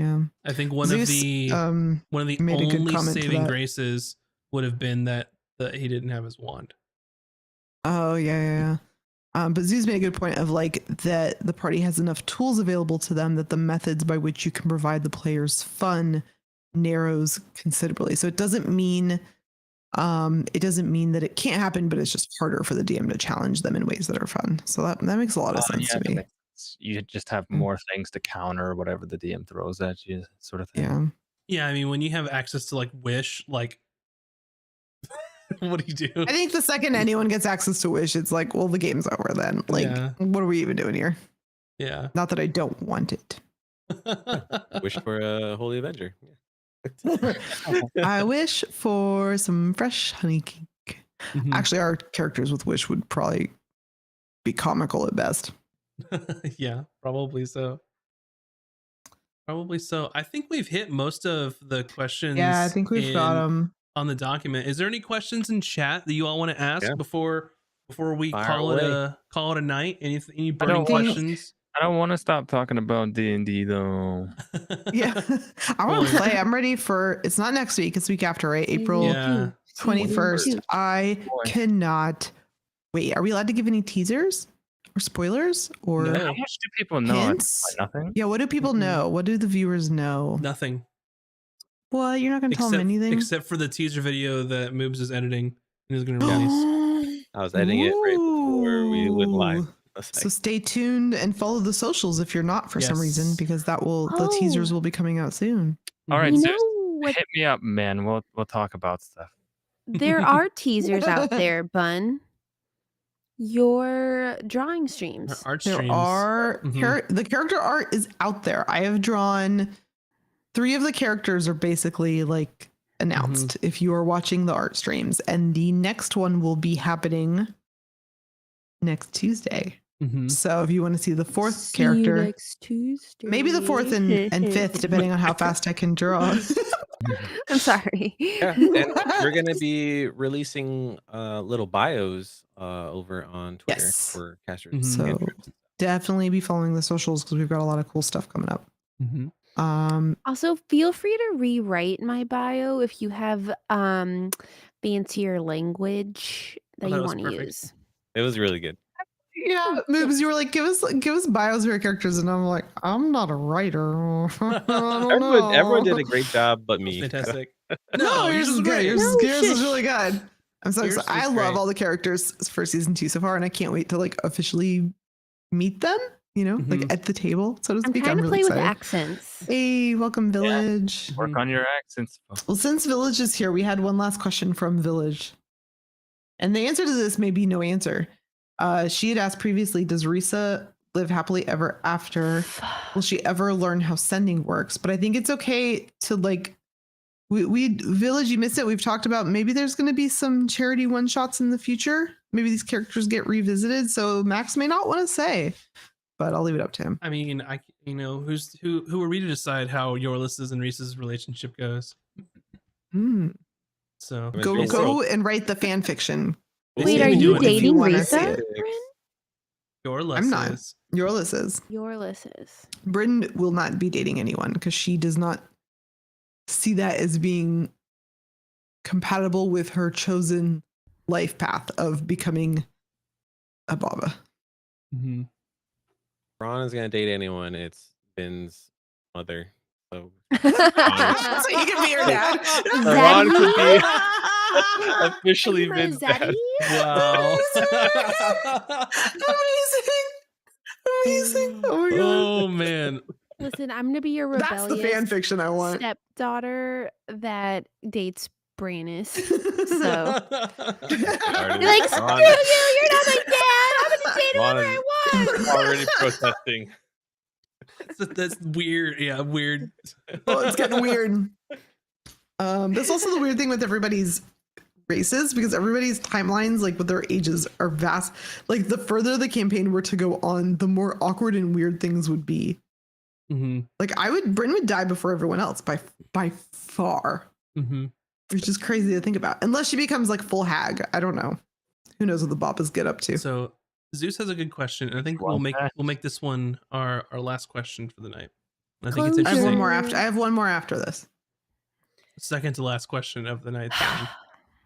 Yeah. I think one Zeus, of the made a good only comment to saving that. graces would have been that he didn't have his wand. Oh yeah. But Zeus made a good point of like that the party has enough tools available to them that the methods by which you can provide the players fun narrows considerably. So it doesn't mean that it can't happen, but it's just harder for the DM to challenge them in ways that are fun. So that makes a lot of sense yeah, to me. you just have more things to counter whatever the DM throws at you, sort of thing. Yeah. Yeah, I mean, when you have access to like Wish, like what do you do? I think the second anyone gets access to Wish, it's like, well, the game's over then. Like, Yeah. what are we even doing here? Yeah. Not that I don't want it. Wish for a Holy Avenger. I wish for some fresh honey cake. Mhm. Actually, our characters with Wish would probably be comical at best. Yeah, probably so. Probably so. I think we've hit most of the questions. Yeah, I think we've got them. on the document. Is there any questions in chat that you all want to ask Yeah. before we Fire call away. it a night? Any I burning don't wanna- questions? I don't want to stop talking about D&D though. Yeah, I want Boy. to play. I'm ready for. It's not next week. It's week after, right? April Yeah. 21st. I Boy. cannot wait. Are we allowed to give any teasers or spoilers or? No. How much do people know? At this Hints? point? Nothing. Yeah, what do people Mhm. know? What do the viewers know? Nothing. Well, you're not going to tell them anything. Except for the teaser video that Moobs is editing and is going to release. I was editing it right before we went live. Ooh. I was So like, stay tuned and follow the socials if you're not for some reason, Yes. because the teasers Oh. will be coming out soon. All right, You Zeus, know what? hit me up, man. We'll talk about stuff. There are teasers out there, Bun. Your drawing streams. Art There streams. are Mhm. the character art is out there. I have drawn 3 of the characters are basically like announced if you are watching the art streams, and the next one will be happening next Tuesday. Mhm. So if you want to see the 4th See you character, next Tuesday. maybe the 4th and 5th, depending on how fast I can draw. I'm sorry. yeah, and we're gonna be releasing little bios over on Twitter Yes. for casters. Mhm. So Cantrips. definitely be following the socials because we've got a lot of cool stuff coming up. Mhm. Also, feel free to rewrite my bio if you have fancier language that that you was want to perfect. use. It was really good. Yeah, Moobs, you were like, give us bios of your characters, and I'm like, I'm not a writer. I don't Everyone did know. a great job, but That was me. fantastic. No, yours is good. great. Yours No, is shush. really good. I'm so Yours excited. I was love great. all the characters for season 2 so far, and I can't wait to like officially meet them. You know, like Mhm. at the table, so to I'm speak. trying to really play with excited. accents. Hey, welcome, Village. Work on your accents. Well, since Village is here, we had one last question from Village. And the answer to this may be no answer. She had asked previously, does Risa live happily ever after? Will she ever learn how sending works? But I think it's okay to like, we Village, you missed it. We've talked about maybe there's going to be some charity one-shots in the future. Maybe these characters get revisited. So Max may not want to say, but I'll leave it up to him. I mean, who are we to decide how Yorlis's and Reese's relationship goes? So I mean, Go Basically- and write the fan fiction. They Wait, seem are to be you doing it. If you dating wanna Risa? see it. Bryn? Your I'm not. lessons. Yorlis is. Yorlis is. Bryn will not be dating anyone because she does not see that as being compatible with her chosen life path of becoming a Baba. Mm-hmm. Ron is gonna date anyone. It's Ben's mother. So So you can be her dad. Ron could be Zaddy? officially My Vin's dad. Zaddy? Wow. Amazing. Amazing. Oh my god. Oh man. Listen, I'm gonna be your That's the fan rebellious fiction I want. stepdaughter that dates Brannis. So already- you're like, screw Ron- you, you're not my dad. I'm gonna date Ron whoever I is want. already protesting. That's weird. Yeah, weird. Oh, it's getting weird. That's also the weird thing with everybody's races because everybody's timelines, like with their ages, are vast. Like the further the campaign were to go on, the more awkward and weird things would be. Mm-hmm. Like Bryn would die before everyone else by far, Mm-hmm. which is crazy to think about. Unless she becomes like full hag, I don't know. Who knows what the Boppers get up to? So Zeus has a good question, and I think we'll make this one our last question for the night. I think it's I have one interesting. more after. I have one more after this. Second to last question of the night. Then.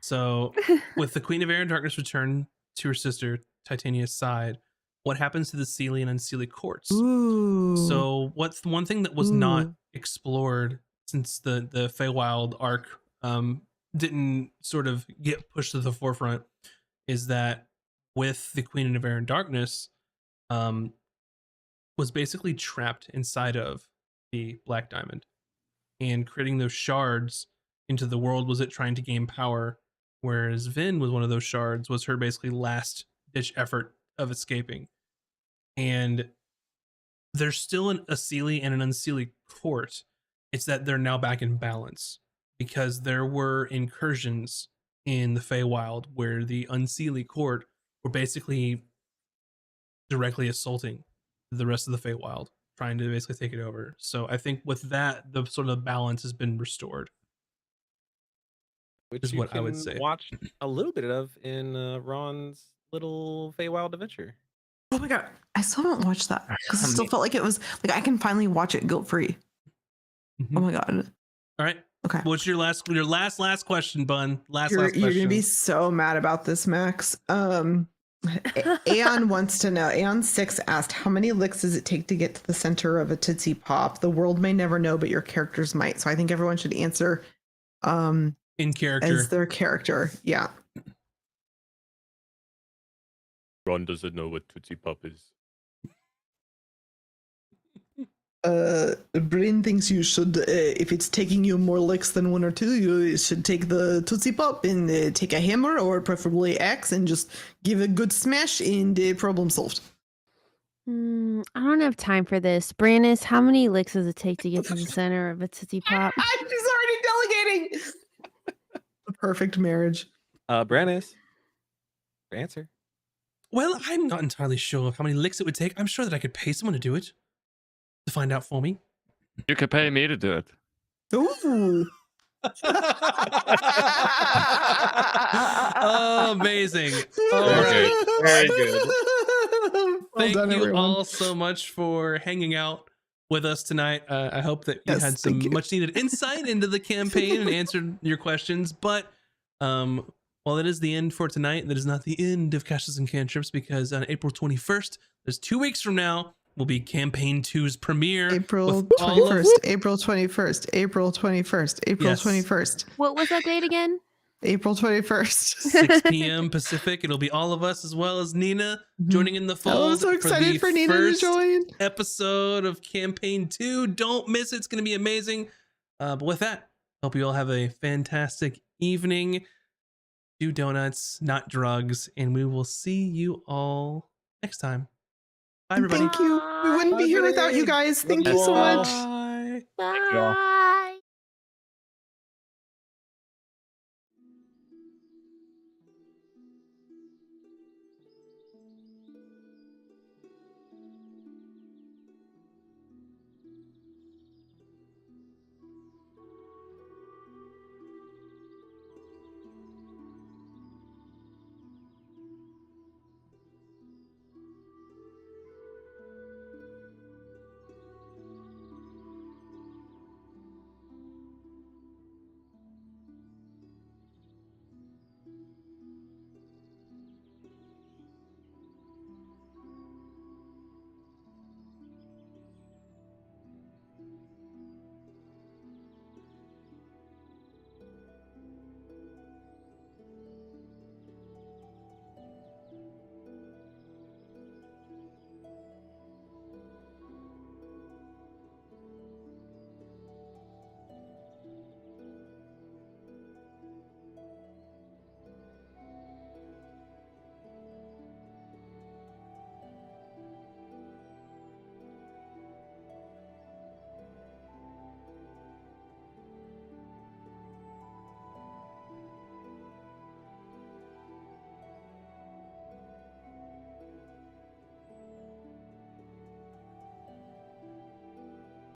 So, with the Queen of Air and Darkness return to her sister Titania's side, what happens to the Seelie and Unseelie courts? Ooh. So, what's one thing that was not explored since the Feywild arc didn't sort of get pushed to the forefront is that with the Queen of Air and Darkness was basically trapped inside of the Black Diamond, and creating those shards into the world was it trying to gain power, whereas Vin was one of those shards, was her basically last ditch effort of escaping. And there's still a Seelie and an Unseelie court. It's that they're now back in balance because there were incursions in the Feywild where the Unseelie court were basically directly assaulting the rest of the Feywild, trying to basically take it over. So I think with that, the sort of balance has been restored. Which Is you what I would can say. watch a little bit of in Ron's little Feywild adventure. Oh my god, I still haven't watched that because it I still mean- felt like it was like I can finally watch it guilt free. Mhm. Oh my god. All right. Okay. What's your last question, Bun? Last You're question. gonna be so mad about this, Max. Aeon wants to know. Aeon6 asked, how many licks does it take to get to the center of a Tootsie Pop? The world may never know, but your characters might. So I think everyone should answer In character. as their character. Yeah. Ron doesn't know what Tootsie Pop is. Bryn thinks you should, if it's taking you more licks than one or two, you should take the Tootsie Pop and take a hammer or preferably axe and just give a good smash and problem solved. I don't have time for this. Brannis, how many licks does it take to get to the center of a Tootsie Pop? She's already delegating. The perfect marriage. Brannis, your answer. Well, I'm not entirely sure of how many licks it would take. I'm sure that I could pay someone to do it. To find out for me. You could pay me to do it. Ooh. Oh, amazing. All Very right. good. Very good. Well Thank done, you everyone. all so much for hanging out with us tonight. I hope that you Yes, had some thank you. much needed insight into the campaign and answered your questions. But while it is the end for tonight, that is not the end of Castles and Cantrips, because on April 21st, there's 2 weeks from now, will be Campaign 2's premiere. April with all of- 21st. April 21st. April 21st. April Yes. 21st. What was that date again? April 21st. 6 p.m. Pacific. It'll be all of us as well as Nina joining in the fold. Oh, I'm so excited the for Nina to first join. episode of Campaign 2. Don't miss it. It's going to be amazing. But with that, hope you all have a fantastic evening. Do donuts, not drugs, and we will see you all next time. Bye, everybody. Thank you. We wouldn't be here without you guys. Thank you so much. Bye. Bye.